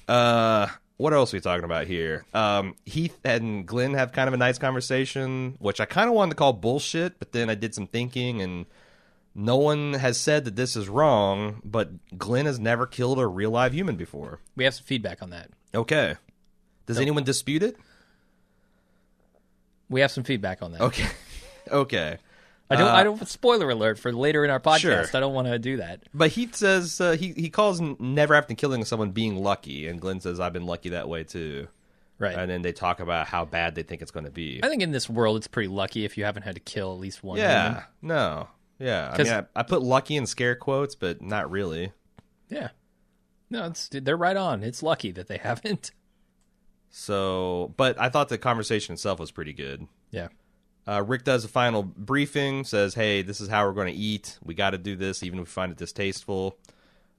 What else are we talking about here? Heath and Glenn have kind of a nice conversation, which I kind of wanted to call bullshit, but then I did some thinking, and no one has said that this is wrong, but Glenn has never killed a real live human before. We have some feedback on that. Okay. Does anyone dispute it? We have some feedback on that. Okay. I don't. Spoiler alert for later in our podcast. Sure. I don't want to do that. But Heath says he calls never after killing someone being lucky, and Glenn says I've been lucky that way too. Right. And then they talk about how bad they think it's going to be. I think in this world it's pretty lucky if you haven't had to kill at least one. Yeah. Human. No. Yeah. I mean, I put lucky in scare quotes, but not really. Yeah. No, they're right on. It's lucky that they haven't. So, but I thought the conversation itself was pretty good. Yeah. Rick does a final briefing, says, hey, this is how we're going to eat. We got to do this, even if we find it distasteful.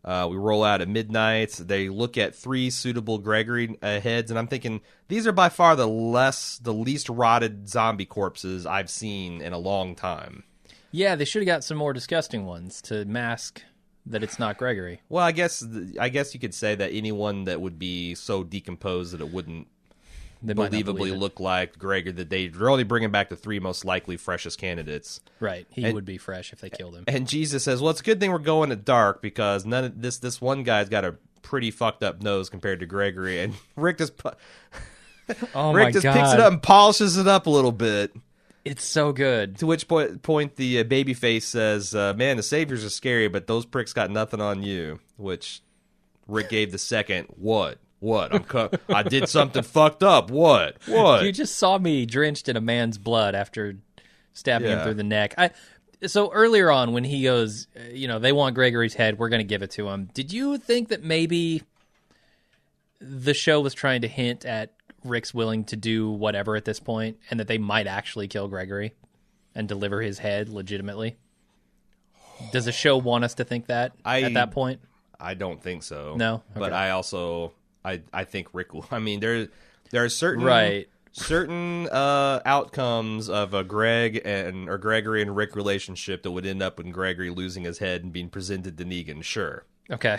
We roll out at midnight. They look at 3 suitable Gregory heads, and I'm thinking, these are by far the least rotted zombie corpses I've seen in a long time. Yeah, they should have got some more disgusting ones to mask that it's not Gregory. Well, I guess you could say that anyone that would be so decomposed that it wouldn't believably look like Gregory, that they're only bringing back the 3 most likely freshest candidates. Right, he would be fresh if they killed him. And Jesus says, well, it's a good thing we're going at dark because none of this one guy's got a pretty fucked up nose compared to Gregory, and Rick just picks it up and polishes it up a little bit. It's so good. To which point the babyface says, man, the Saviors are scary, but those pricks got nothing on you. Which Rick gave the second, what? I did something fucked up. What? You just saw me drenched in a man's blood after stabbing him through the neck. So earlier on, when he goes, they want Gregory's head, we're going to give it to him. Did you think that maybe the show was trying to hint at Rick's willing to do whatever at this point, and that they might actually kill Gregory and deliver his head legitimately? Does the show want us to think that at that point? I don't think so. No? Okay. But I also, I think Rick will. I mean, there are certain... Right. Certain outcomes of a Gregory and Rick relationship that would end up with Gregory losing his head and being presented to Negan. Sure. Okay.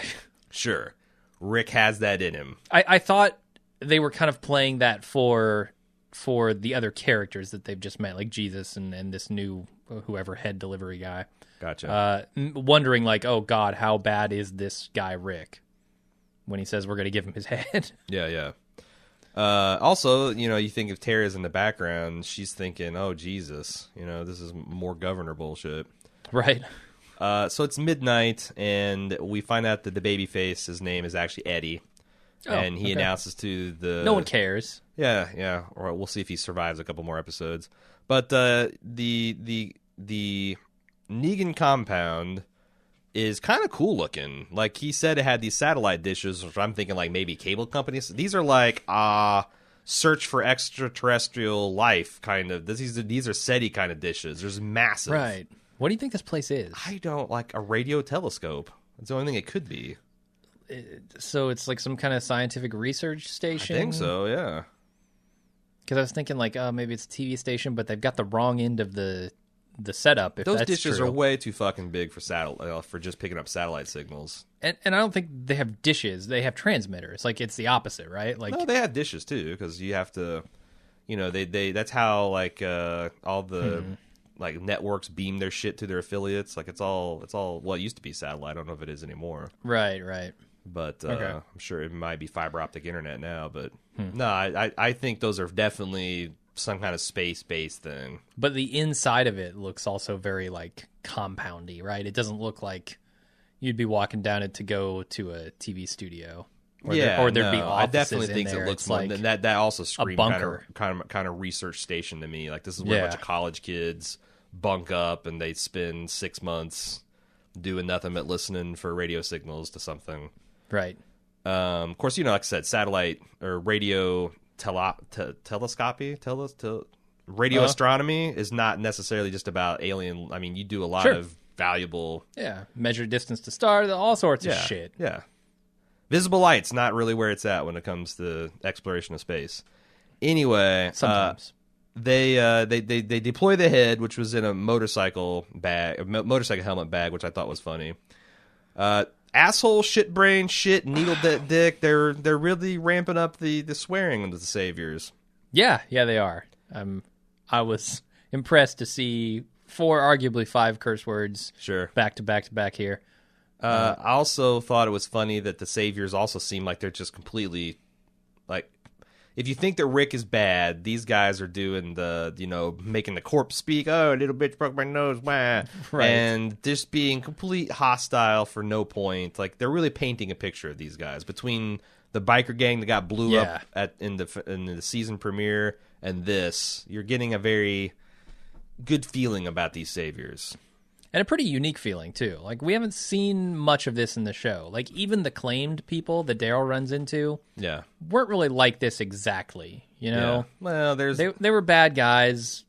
Sure. Rick has that in him. I thought they were kind of playing that for the other characters that they've just met, like Jesus and this new whoever head delivery guy. Gotcha. Wondering like, oh God, how bad is this guy Rick when he says we're going to give him his head? Yeah. Also, you think if Tara's in the background, she's thinking, oh, Jesus, this is more governor bullshit. Right. So it's midnight, and we find out that the baby face, his name is actually Eddie. And he announces to the... No one cares. Yeah. Or we'll see if he survives a couple more episodes. But the Negan compound is kind of cool looking. Like, he said it had these satellite dishes, which I'm thinking like maybe cable companies. These are like search for extraterrestrial life kind of. These are SETI kind of dishes. There's massive. Right. What do you think this place is? I don't like a radio telescope. That's the only thing it could be. So it's like some kind of scientific research station? I think so, yeah. Because I was thinking like, oh, maybe it's a TV station, but they've got the wrong end of the setup. If those that's dishes true. are way too fucking big for just picking up satellite signals. And I don't think they have dishes. They have transmitters. Like, it's the opposite, right? Like, no, they have dishes too, because you have to, they that's how like all the like networks beam their shit to their affiliates. Like it's all well, it used to be satellite. I don't know if it is anymore. Right. But Okay. I'm sure it might be fiber optic internet now. But no, I think those are definitely some kind of space-based thing. But the inside of it looks also very, like, compoundy, right? It doesn't look like you'd be walking down it to go to a TV studio. Or there'd be offices I definitely think in there. it looks It's more like than that. That also screamed bunker. kind of research station to me. Like, this is where a bunch of college kids bunk up and they spend 6 months doing nothing but listening for radio signals to something. Right. Of course, like I said, satellite or radio telescopy, radio astronomy is not necessarily just about alien. I mean, you do a lot of valuable... Yeah, measure distance to stars, all sorts of shit. Yeah. Visible light's not really where it's at when it comes to exploration of space. Anyway, sometimes. They deploy the head, which was in a motorcycle helmet bag, which I thought was funny. Asshole, shit brain, shit, needle dick. They're really ramping up the swearing into the saviors. Yeah, they are. I was impressed to see 4, arguably 5 curse words. Sure. Back to back here. I also thought it was funny that the saviors also seem like they're just completely like. If you think that Rick is bad, these guys are doing the, making the corpse speak. Oh, little bitch broke my nose, wah. Right. And just being complete hostile for no point. Like, they're really painting a picture of these guys. Between the biker gang that got blew up in the season premiere and this, you're getting a very good feeling about these saviors. And a pretty unique feeling, too. Like, we haven't seen much of this in the show. Like, even the claimed people that Daryl runs into weren't really like this exactly, Yeah. Well, They were bad guys,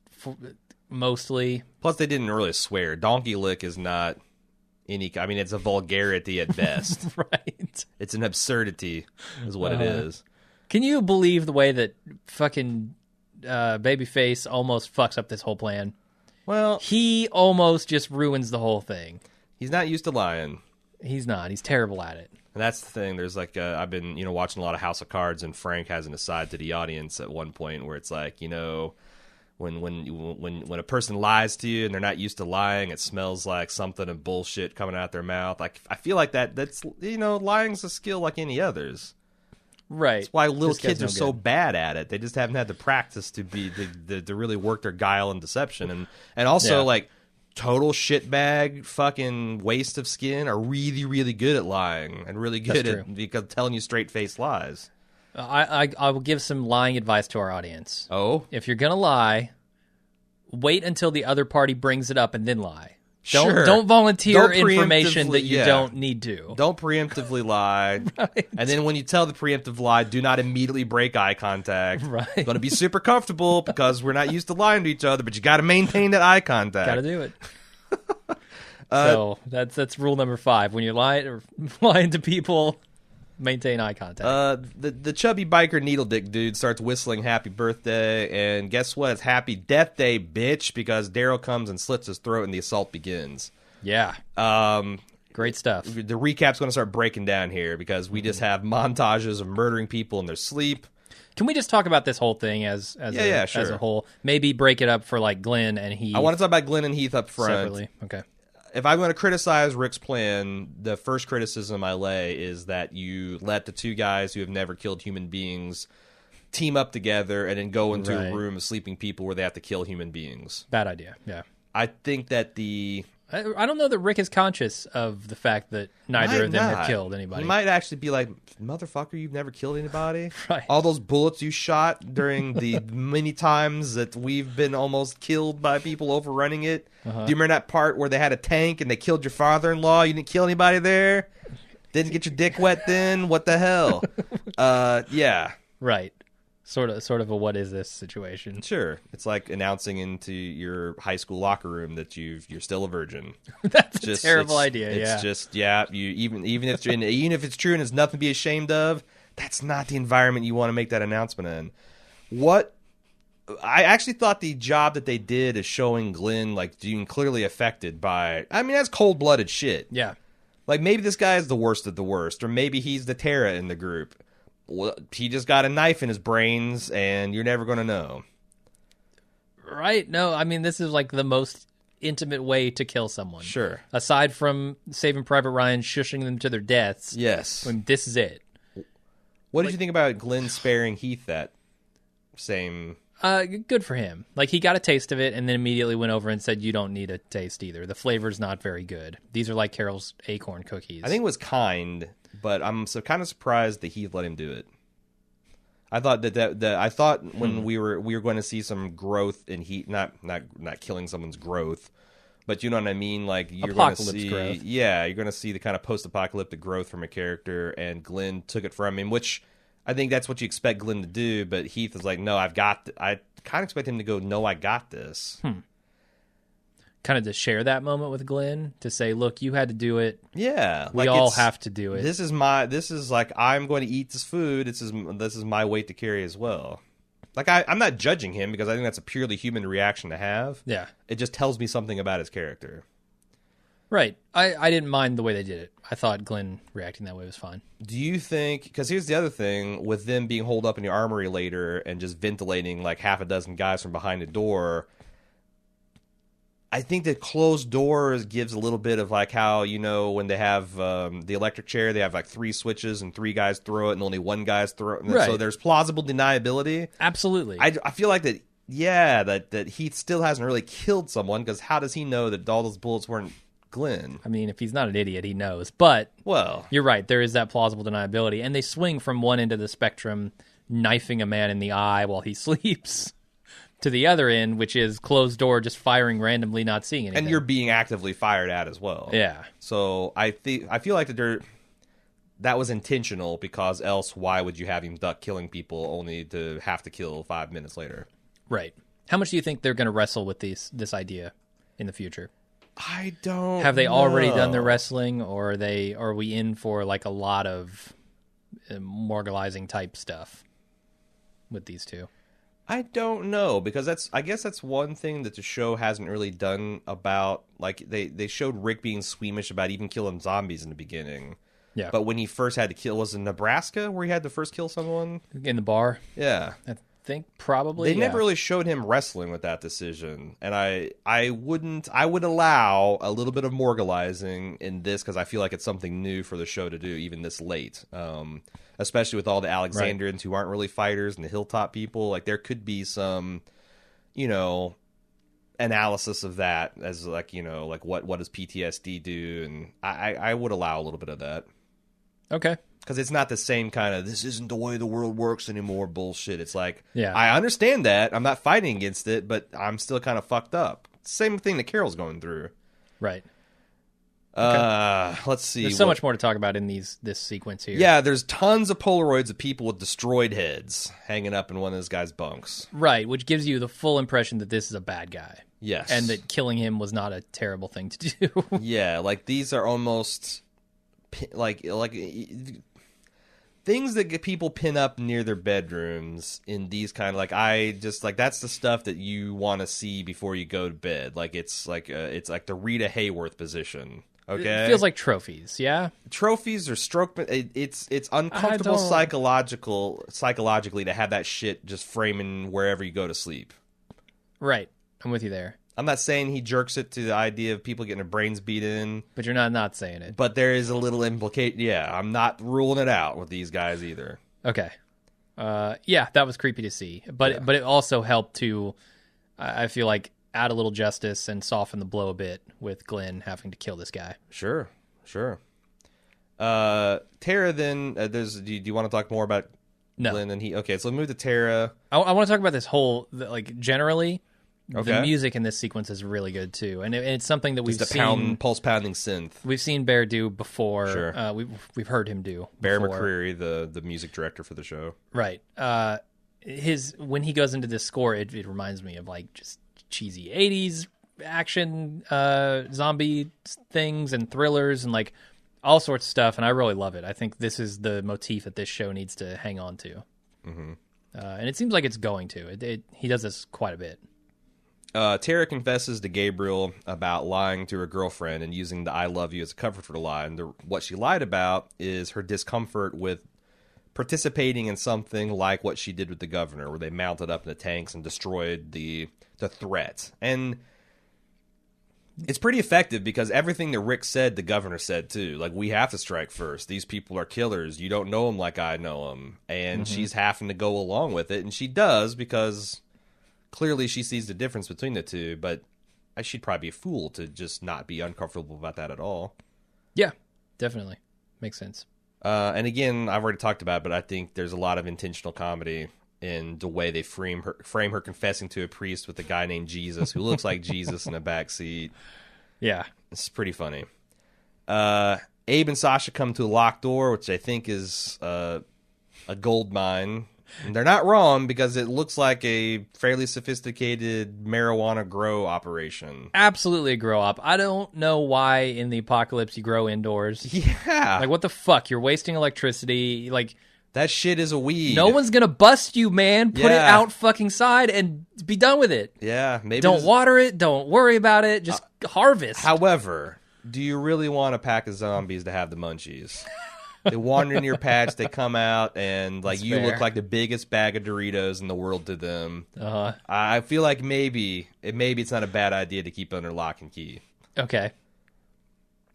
mostly. Plus, they didn't really swear. Donkey lick is not any... I mean, it's a vulgarity at best. Right. It's an absurdity, is what it is. Can you believe the way that fucking Babyface almost fucks up this whole plan? Well, he almost just ruins the whole thing. He's not used to lying. He's not. He's terrible at it. And that's the thing. There's like I've been watching a lot of House of Cards, and Frank has an aside to the audience at one point where it's like when a person lies to you and they're not used to lying, it smells like something of bullshit coming out their mouth. Like, I feel like that's lying's a skill like any others. Right. That's why little kids are so bad at it. They just haven't had the practice to really work their guile and deception. And also, like, total shitbag fucking waste of skin are really, really good at lying and really good at telling you straight-faced lies. I will give some lying advice to our audience. Oh? If you're going to lie, wait until the other party brings it up and then lie. Don't volunteer Don't information that you yeah. don't need to. Don't preemptively lie. Right. And then when you tell the preemptive lie, do not immediately break eye contact. Right. It's going to be super comfortable because we're not used to lying to each other, but you got to maintain that eye contact. Got to do it. So that's rule number 5. When you're lying to people, maintain eye contact. The chubby biker needle dick dude starts whistling "Happy Birthday," and guess what? It's Happy Death Day, bitch! Because Daryl comes and slits his throat, and the assault begins. Yeah. Great stuff. The recap's going to start breaking down here because we just have montages of murdering people in their sleep. Can we just talk about this whole thing as a whole? Maybe break it up for like Glenn and Heath. I want to talk about Glenn and Heath up front. Separately. Okay. If I'm going to criticize Rick's plan, the first criticism I lay is that you let the two guys who have never killed human beings team up together and then go into a room of sleeping people where they have to kill human beings. Bad idea, yeah. I think that I don't know that Rick is conscious of the fact that neither of them have killed anybody. He might actually be like, motherfucker, you've never killed anybody? Right. All those bullets you shot during the many times that we've been almost killed by people overrunning it. Do you remember that part where they had a tank and they killed your father-in-law? You didn't kill anybody there? Didn't get your dick wet then? What the hell? Yeah. Right. Sort of a what is this situation. Sure. It's like announcing into your high school locker room that you're still a virgin. That's a terrible idea, It's just, you even if it's true and it's nothing to be ashamed of, that's not the environment you want to make that announcement in. I actually thought the job that they did is showing Glenn like being clearly affected by, I mean, that's cold-blooded shit. Yeah. Like maybe this guy is the worst of the worst, or maybe he's the Terra in the group. Well, he just got a knife in his brains, and you're never going to know. Right. No, I mean, this is like the most intimate way to kill someone. Sure. Aside from Saving Private Ryan shushing them to their deaths. Yes. I mean, this is it. What did you think about Glenn sparing Heath that same... Good for him. Like, he got a taste of it and then immediately went over and said, you don't need a taste either. The flavor's not very good. These are like Carol's acorn cookies. I think it was kind... But I'm kind of surprised that Heath let him do it. I thought that when we were going to see some growth in Heath, not killing someone's growth, but you know what I mean. Like you're going to see, growth. Yeah, you're going to see the kind of post-apocalyptic growth from a character, and Glenn took it from him, which I think that's what you expect Glenn to do. But Heath is like, no, I kind of expect him to go, no, I got this. Kind of to share that moment with Glenn, to say, look, you had to do it. Yeah. We all have to do it. This is like, I'm going to eat this food. This is my weight to carry as well. Like, I'm not judging him because I think that's a purely human reaction to have. Yeah. It just tells me something about his character. Right. I didn't mind the way they did it. I thought Glenn reacting that way was fine. Do you think, because here's the other thing, with them being holed up in the armory later and just ventilating like half a dozen guys from behind a door, I think that closed doors gives a little bit of like how, you know, when they have the electric chair, they have like 3 switches and 3 guys throw it and only 1 guy's throw it. Right. So there's plausible deniability. Absolutely. I feel like that, yeah, that Heath still hasn't really killed someone because how does he know that all those bullets weren't Glenn? I mean, if he's not an idiot, he knows. But well, you're right. There is that plausible deniability. And they swing from one end of the spectrum, knifing a man in the eye while he sleeps, to the other end, which is closed door, just firing randomly, not seeing anything. and you're being actively fired at as well. Yeah. So I feel like that was intentional because else why would you have him duck killing people only to have to kill 5 minutes later? Right. How much do you think they're going to wrestle with this idea in the future? I don't Have they already done the know. wrestling, or are we in for like a lot of moralizing type stuff with these two? I don't know, because I guess that's one thing that the show hasn't really done about, like, they showed Rick being squeamish about even killing zombies in the beginning. Yeah. But when he first had to kill, was it Nebraska where he had to first kill someone? In the bar? Yeah. I think probably. They never really showed him wrestling with that decision. And I would allow a little bit of moralizing in this because I feel like it's something new for the show to do even this late. Especially with all the Alexandrians who aren't really fighters and the Hilltop people. Like, there could be some, you know, analysis of that as, like, you know, like what does PTSD do? And I would allow a little bit of that. Okay. Because it's not the same kind of, this isn't the way the world works anymore bullshit. It's like, yeah. I understand that. I'm not fighting against it, but I'm still kind of fucked up. Same thing that Carol's going through. Right. Let's see. There's so much more to talk about in this sequence here. Yeah, there's tons of Polaroids of people with destroyed heads hanging up in one of those guys' bunks. Right, which gives you the full impression that this is a bad guy. Yes. And that killing him was not a terrible thing to do. Yeah, like these are almost like things that people pin up near their bedrooms in these kind of that's the stuff that you want to see before you go to bed. Like it's like the Rita Hayworth position. Okay, it feels like trophies. Yeah, trophies or stroke. It's uncomfortable psychologically to have that shit just framing wherever you go to sleep. Right, I'm with you there. I'm not saying he jerks it to the idea of people getting their brains beat in. But you're not saying it. But there is a little implication. Yeah, I'm not ruling it out with these guys either. Okay. Yeah, that was creepy to see. But it also helped to, I feel like, add a little justice and soften the blow a bit with Glenn having to kill this guy. Sure. Tara then, do you want to talk more about Glenn and he? Okay, so let's move to Tara. I want to talk about this whole, generally... Okay. The music in this sequence is really good too, and it's something that we've seen pulse pounding synth. We've seen Bear do before. Sure. We've heard him do Bear before. McCreary, the music director for the show. Right. When he goes into this score, it reminds me of like just cheesy '80s action zombie things and thrillers and like all sorts of stuff, and I really love it. I think this is the motif that this show needs to hang on to, and it seems like it's going to. He does this quite a bit. Tara confesses to Gabriel about lying to her girlfriend and using the "I love you" as a cover for the lie. And what she lied about is her discomfort with participating in something like what she did with the governor, where they mounted up in the tanks and destroyed the threat. And it's pretty effective because everything that Rick said, the governor said too. Like, we have to strike first. These people are killers. You don't know them like I know them. And she's having to go along with it. And she does because... Clearly, she sees the difference between the two, but she'd probably be a fool to just not be uncomfortable about that at all. Yeah, definitely. Makes sense. And again, I've already talked about it, but I think there's a lot of intentional comedy in the way they frame her confessing to a priest with a guy named Jesus, who looks like Jesus in a backseat. Yeah. It's pretty funny. Abe and Sasha come to a locked door, which I think is a gold mine. And they're not wrong because it looks like a fairly sophisticated marijuana grow operation. Absolutely a grow up. I don't know why in the apocalypse you grow indoors. Yeah. Like, what the fuck? You're wasting electricity. Like, that shit is a weed. No one's going to bust you, man. Put it out fucking side and be done with it. Yeah. Maybe don't water it. Don't worry about it. Just harvest. However, do you really want a pack of zombies to have the munchies? They wander in your patch, they come out, and like you look like the biggest bag of Doritos in the world to them. I feel like maybe it's not a bad idea to keep under lock and key. Okay.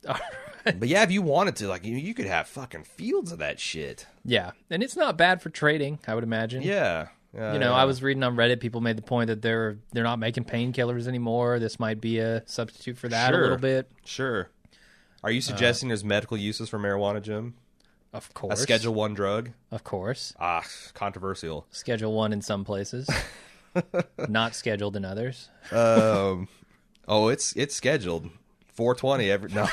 But yeah, if you wanted to, like you could have fucking fields of that shit. Yeah, and it's not bad for trading, I would imagine. Yeah. I was reading on Reddit, people made the point that they're not making painkillers anymore. This might be a substitute for that a little bit. Sure. Are you suggesting there's medical uses for marijuana, Jim? Of course. A Schedule 1 drug? Of course. Controversial. Schedule 1 in some places. Not scheduled in others. It's scheduled. 420 every... No.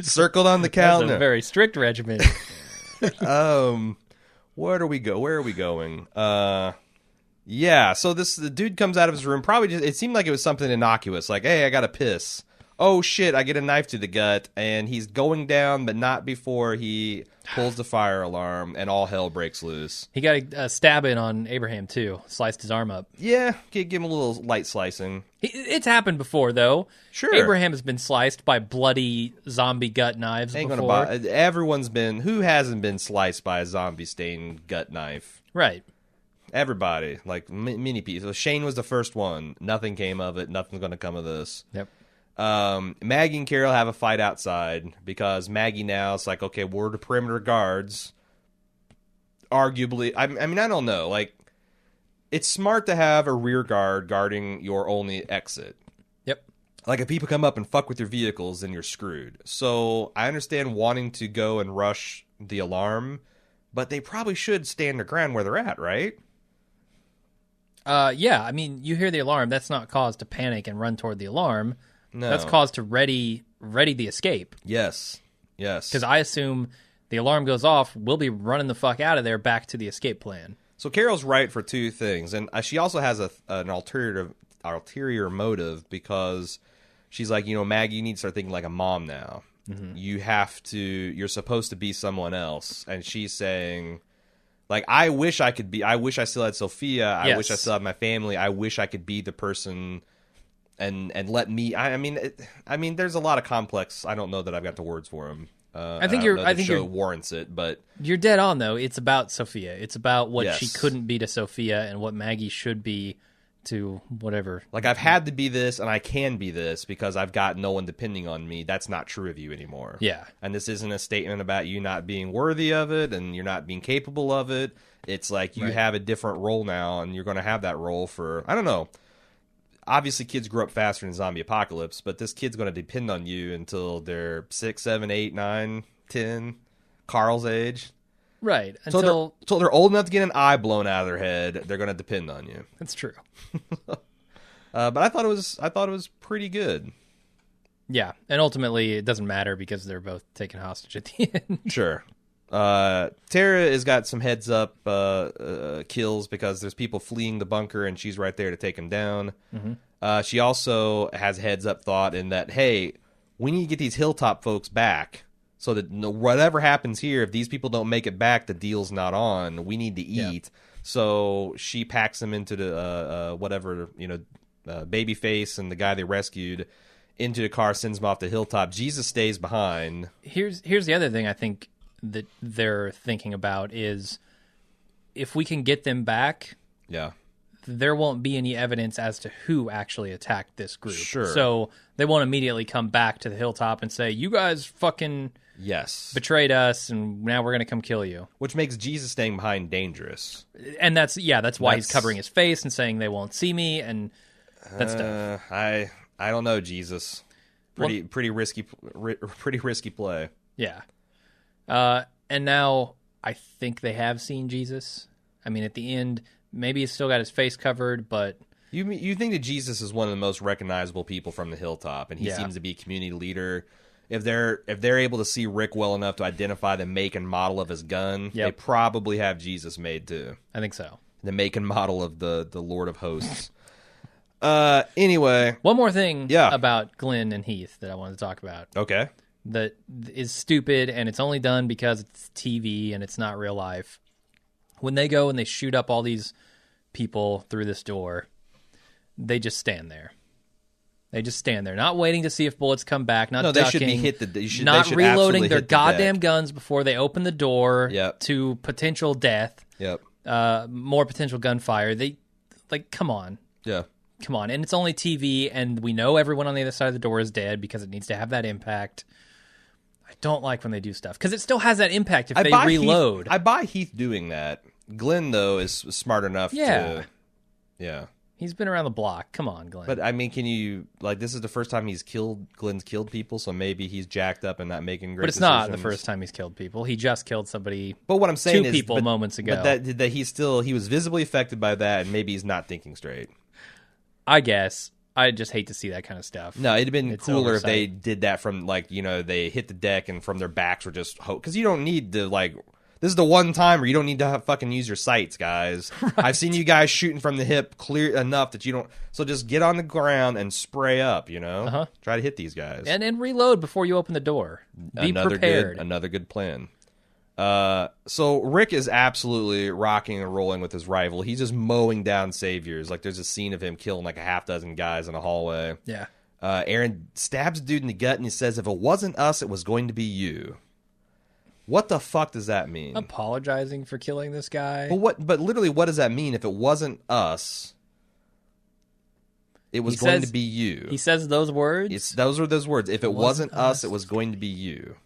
Circled on the calendar. That's a very strict regimen. Where are we going? Yeah, so the dude comes out of his room, probably it seemed like it was something innocuous, like, hey, I gotta piss. Oh shit, I get a knife to the gut, and he's going down, but not before he pulls the fire alarm, and all hell breaks loose. He got a stab in on Abraham, too. Sliced his arm up. Yeah, give him a little light slicing. It's happened before, though. Sure. Abraham has been sliced by bloody zombie gut knives before. Who hasn't been sliced by a zombie-stained gut knife? Right. Everybody, like many people. Shane was the first one. Nothing came of it. Nothing's going to come of this. Yep. Maggie and Carol have a fight outside because Maggie now it's like, okay, we're the perimeter guards. Arguably, I mean, I don't know. Like, it's smart to have a rear guard guarding your only exit. Yep. Like, if people come up and fuck with your vehicles, then you're screwed. So I understand wanting to go and rush the alarm, but they probably should stand their ground where they're at, right? Yeah, I mean, you hear the alarm. That's not cause to panic and run toward the alarm. No. That's cause to ready the escape. Yes. Because I assume the alarm goes off, we'll be running the fuck out of there back to the escape plan. So Carol's right for two things, and she also has an ulterior motive, because she's like, Maggie, you need to start thinking like a mom now. Mm-hmm. You're supposed to be someone else, and she's saying, like, I wish I still had Sophia. I wish I still had my family. I wish I could be the person, and let me. I mean, there's a lot of complex. I don't know that I've got the words for them. I think the show warrants it, but you're dead on though. It's about Sophia. It's about what she Yes. couldn't be to Sophia and what Maggie should be to whatever. like, I've had to be this, and I can be this because I've got no one depending on me. That's not true of you anymore. Yeah. And this isn't a statement about you not being worthy of it and you're not being capable of it. It's like you Right. have a different role now, and you're going to have that role for, I don't know. Obviously, kids grow up faster in zombie apocalypse, but this kid's going to depend on you until they're 6, 7, 8, 9, 10, Carl's age. Right. Until they're old enough to get an eye blown out of their head, they're going to depend on you. That's true. But I thought it was pretty good. Yeah, and ultimately it doesn't matter because they're both taken hostage at the end. Sure. Tara has got some heads up kills because there's people fleeing the bunker, and she's right there to take them down. Mm-hmm. She also has heads up thought in that, hey, we need to get these hilltop folks back, so that whatever happens here, if these people don't make it back, the deal's not on. We need to eat. Yeah. So she packs them into the Babyface and the guy they rescued into the car, sends them off the hilltop. Jesus stays behind. Here's the other thing I think that they're thinking about is if we can get them back, there won't be any evidence as to who actually attacked this group. Sure. So they won't immediately come back to the hilltop and say, you guys fucking betrayed us, and now we're going to come kill you. Which makes Jesus staying behind dangerous. And that's why he's covering his face and saying they won't see me and that stuff. I don't know, Jesus. Pretty risky play. Yeah. And now I think they have seen Jesus. I mean, at the end, maybe he's still got his face covered, but you think that Jesus is one of the most recognizable people from the hilltop, and he seems to be a community leader. If they're able to see Rick well enough to identify the make and model of his gun, they probably have Jesus made too. I think so. The make and model of the Lord of Hosts. Anyway, one more thing about Glenn and Heath that I wanted to talk about. Okay. That is stupid, and it's only done because it's TV and it's not real life. When they go and they shoot up all these people through this door, they just stand there. They just stand there, not waiting to see if bullets come back, not ducking, they should be hit not they should reloading their hit goddamn guns before they open the door Yep. to potential death. Yep. More potential gunfire. They come on. Yeah. Come on. And it's only TV, and we know everyone on the other side of the door is dead because it needs to have that impact. I don't like when they do stuff because it still has that impact if they reload. I buy Heath doing that. Glenn, though, is smart enough to... Yeah. He's been around the block. Come on, Glenn. But, I mean, can you... Like, this is the first time Glenn's killed people, so maybe he's jacked up and not making great decisions. But it's not the first time he's killed people. He just killed somebody But what I'm saying is... people moments ago. But that he was visibly affected by that, and maybe he's not thinking straight. I guess. I just hate to see that kind of stuff. No, it'd have been cooler if they did that from, like, they hit the deck and from their backs were just... Because you don't need to, like... This is the one time where you don't need to fucking use your sights, guys. Right. I've seen you guys shooting from the hip clear enough that you don't... So just get on the ground and spray up, Uh-huh. Try to hit these guys. And reload before you open the door. Be prepared. Another good plan. So Rick is absolutely rocking and rolling with his rival. He's just mowing down saviors. Like, there's a scene of him killing like a half dozen guys in a hallway. Yeah. Aaron stabs a dude in the gut and he says, if it wasn't us, it was going to be you. What the fuck does that mean? Apologizing for killing this guy. But literally, what does that mean? If it wasn't us, it was going to be you. He says those words? Those are those words. If it wasn't us, it was going to be you.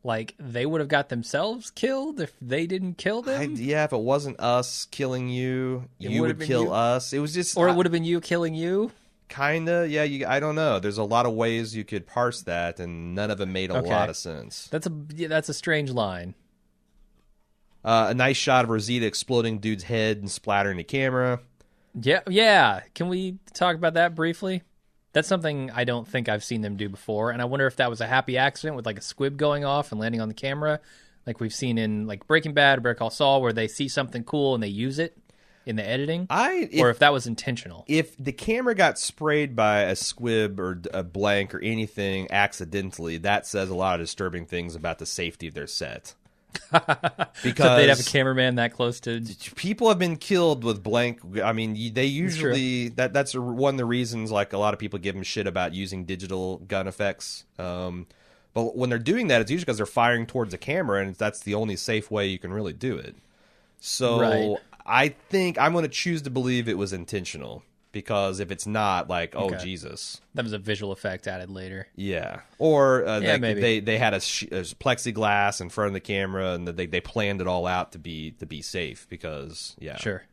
Like, they would have got themselves killed if they didn't kill them? If it wasn't us killing you, you would kill us. It was just... Or it would have been you killing you? Kinda, yeah. I don't know. There's a lot of ways you could parse that, and none of them made a lot of sense. That's a strange line. A nice shot of Rosita exploding dude's head and splattering the camera. Yeah. Can we talk about that briefly? That's something I don't think I've seen them do before, and I wonder if that was a happy accident with like a squib going off and landing on the camera, like we've seen in like Breaking Bad or Better Call Saul, where they see something cool and they use it in the editing, or if that was intentional. If the camera got sprayed by a squib or a blank or anything accidentally, that says a lot of disturbing things about the safety of their set. Because so they'd have a cameraman that close to... People have been killed with blank. I mean, they usually... That's one of the reasons, like, a lot of people give them shit about using digital gun effects. But when they're doing that, it's usually because they're firing towards a camera, and that's the only safe way you can really do it. So I think I'm going to choose to believe it was intentional. Because if it's not, like, Jesus. That was a visual effect added later. Yeah. Or maybe. They had a plexiglass in front of the camera, and they planned it all out to be safe because, Sure.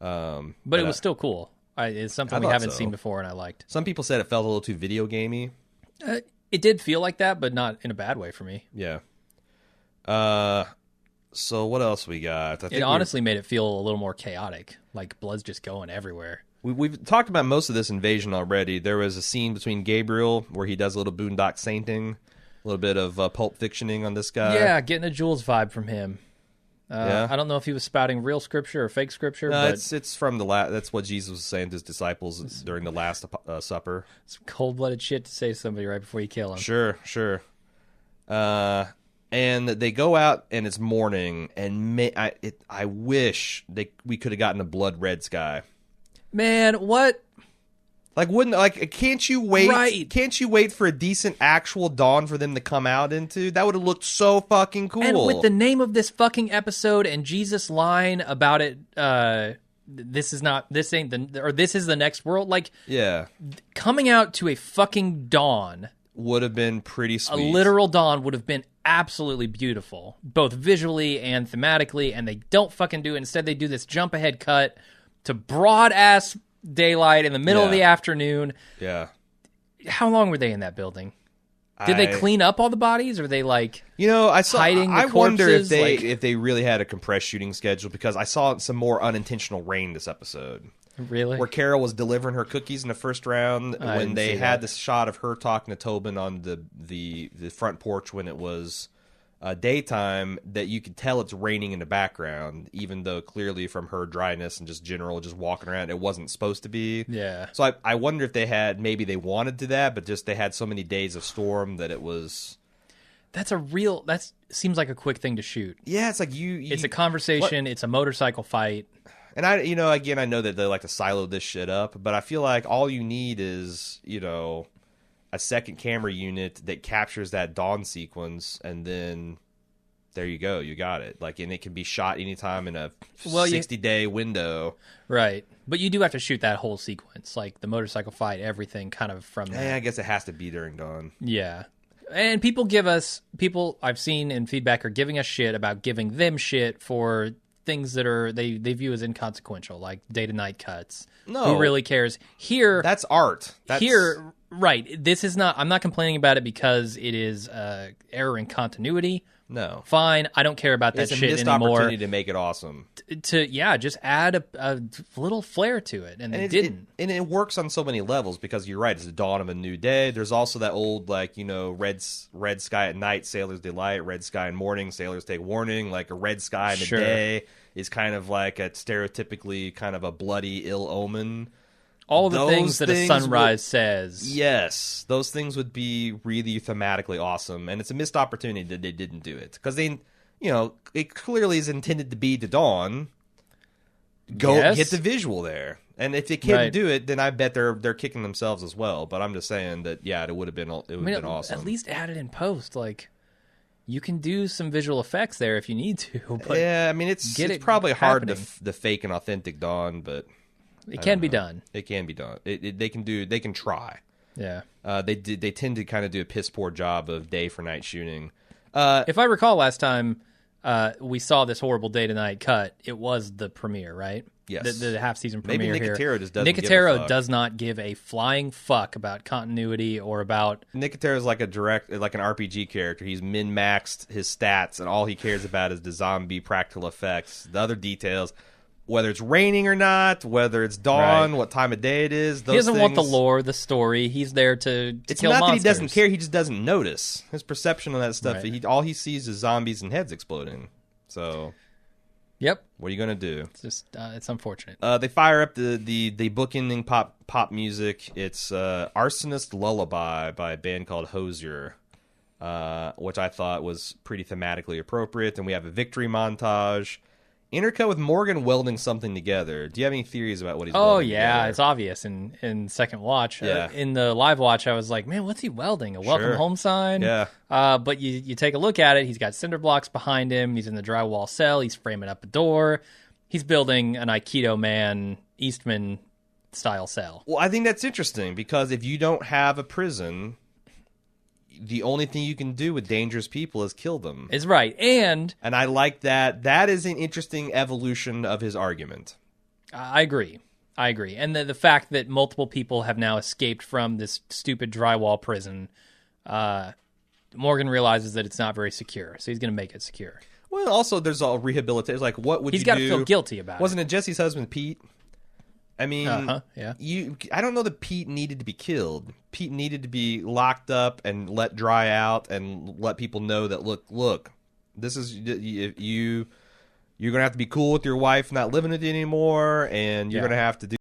But it was still cool. It's something we haven't seen before, and I liked. Some people said it felt a little too video gamey. It did feel like that, but not in a bad way for me. Yeah. So what else we got? It honestly made it feel a little more chaotic. Like, blood's just going everywhere. We've talked about most of this invasion already. There was a scene between Gabriel where he does a little Boondock Sainting, a little bit of Pulp Fictioning on this guy. Yeah, getting a Jules vibe from him. I don't know if he was spouting real scripture or fake scripture. No, but it's from the that's what Jesus was saying to his disciples during the Last Supper. It's cold-blooded shit to say to somebody right before you kill him. Sure. And they go out, and it's morning, and I wish we could have gotten a blood red sky. Man, what? Can't you wait? Right. Can't you wait for a decent actual dawn for them to come out into? That would have looked so fucking cool. And with the name of this fucking episode and Jesus' line about it, this is the next world. Like, coming out to a fucking dawn would have been pretty sweet. A literal dawn would have been absolutely beautiful, both visually and thematically. And they don't fucking do it. Instead, they do this jump ahead cut to broad ass daylight in the middle of the afternoon. Yeah. How long were they in that building? Did they clean up all the bodies, or are they like hiding the corpses? I wonder if they really had a compressed shooting schedule, because I saw some more unintentional rain this episode. Really? Where Carol was delivering her cookies in the first round when they had this shot of her talking to Tobin on the front porch when it was daytime, that you could tell it's raining in the background, even though clearly from her dryness and just walking around, it wasn't supposed to be. Yeah. So I wonder if maybe they wanted to that, but just they had so many days of storm that it was... That seems like a quick thing to shoot. Yeah, it's like it's a conversation, it's a motorcycle fight. And I know that they like to silo this shit up, but I feel like all you need is, a second camera unit that captures that dawn sequence, and then there you go, you got it. Like, and it can be shot anytime in a 60-day window. Right. But you do have to shoot that whole sequence, like the motorcycle fight, everything kind of from that. I guess it has to be during dawn. Yeah. And people I've seen in feedback are giving us shit about giving them shit for things that are they view as inconsequential, like day to night cuts. No. Who really cares? Here, that's art. Right. This is not. I'm not complaining about it because it is error in continuity. No. Fine. I don't care about that shit anymore. It's a missed opportunity to make it awesome. Just add a little flair to it, and they didn't. And it works on so many levels, because you're right. It's the dawn of a new day. There's also that old, red sky at night, sailors delight. Red sky in morning, sailors take warning. Like a red sky in the day is kind of like a stereotypically kind of a bloody ill omen. All the things that a sunrise says. Yes. Those things would be really thematically awesome. And it's a missed opportunity that they didn't do it. Because it clearly is intended to be the dawn. Get the visual there. And if they can't do it, then I bet they're kicking themselves as well. But I'm just saying that, it would have been awesome. At least add it in post. Like, you can do some visual effects there if you need to. But it's probably hard to fake an authentic dawn, but... It can be done. It can be done. They can try. Yeah. They tend to kind of do a piss poor job of day for night shooting. If I recall last time we saw this horrible day to night cut, it was the premiere, right? Yes. the half season Maybe premiere here. Nicotero just doesn't give a Nicotero fuck. does not give a flying fuck about continuity or about. Nicotero is like an RPG character. He's min-maxed his stats, and all he cares about is the zombie practical effects. The other details, whether it's raining or not, whether it's dawn, what time of day it is. Those He doesn't want the things- lore, the story. He's there to It's kill not monsters. that he doesn't care; he just doesn't notice. His perception on that stuff. Right. All he sees is zombies and heads exploding. So, Yep. what are you gonna do? It's just it's unfortunate. They fire up the bookending pop music. It's Arsonist Lullaby by a band called Hozier, which I thought was pretty thematically appropriate. And we have a victory montage. Intercut with Morgan welding something together. Do you have any theories about what he's welding together? It's obvious in second watch. Yeah. In the live watch, I was like, man, what's he welding? A welcome Sure. home sign? Yeah. But you take a look at it. He's got cinder blocks behind him. He's in the drywall cell. He's framing up a door. He's building an Aikido man, Eastman style cell. Well, I think that's interesting because if you don't have a prison, the only thing you can do with dangerous people is kill them. Is right. And And I like that. That is an interesting evolution of his argument. I agree. And the fact that multiple people have now escaped from this stupid drywall prison, Morgan realizes that it's not very secure, so he's going to make it secure. Well, also there's all rehabilitation. Like, what would He's you got do? to feel guilty about Wasn't it Jesse's husband, Pete? I mean, Yeah. I don't know that Pete needed to be killed. Pete needed to be locked up and let dry out and let people know that look, this is you're gonna have to be cool with your wife not living with you anymore, and you're gonna have to do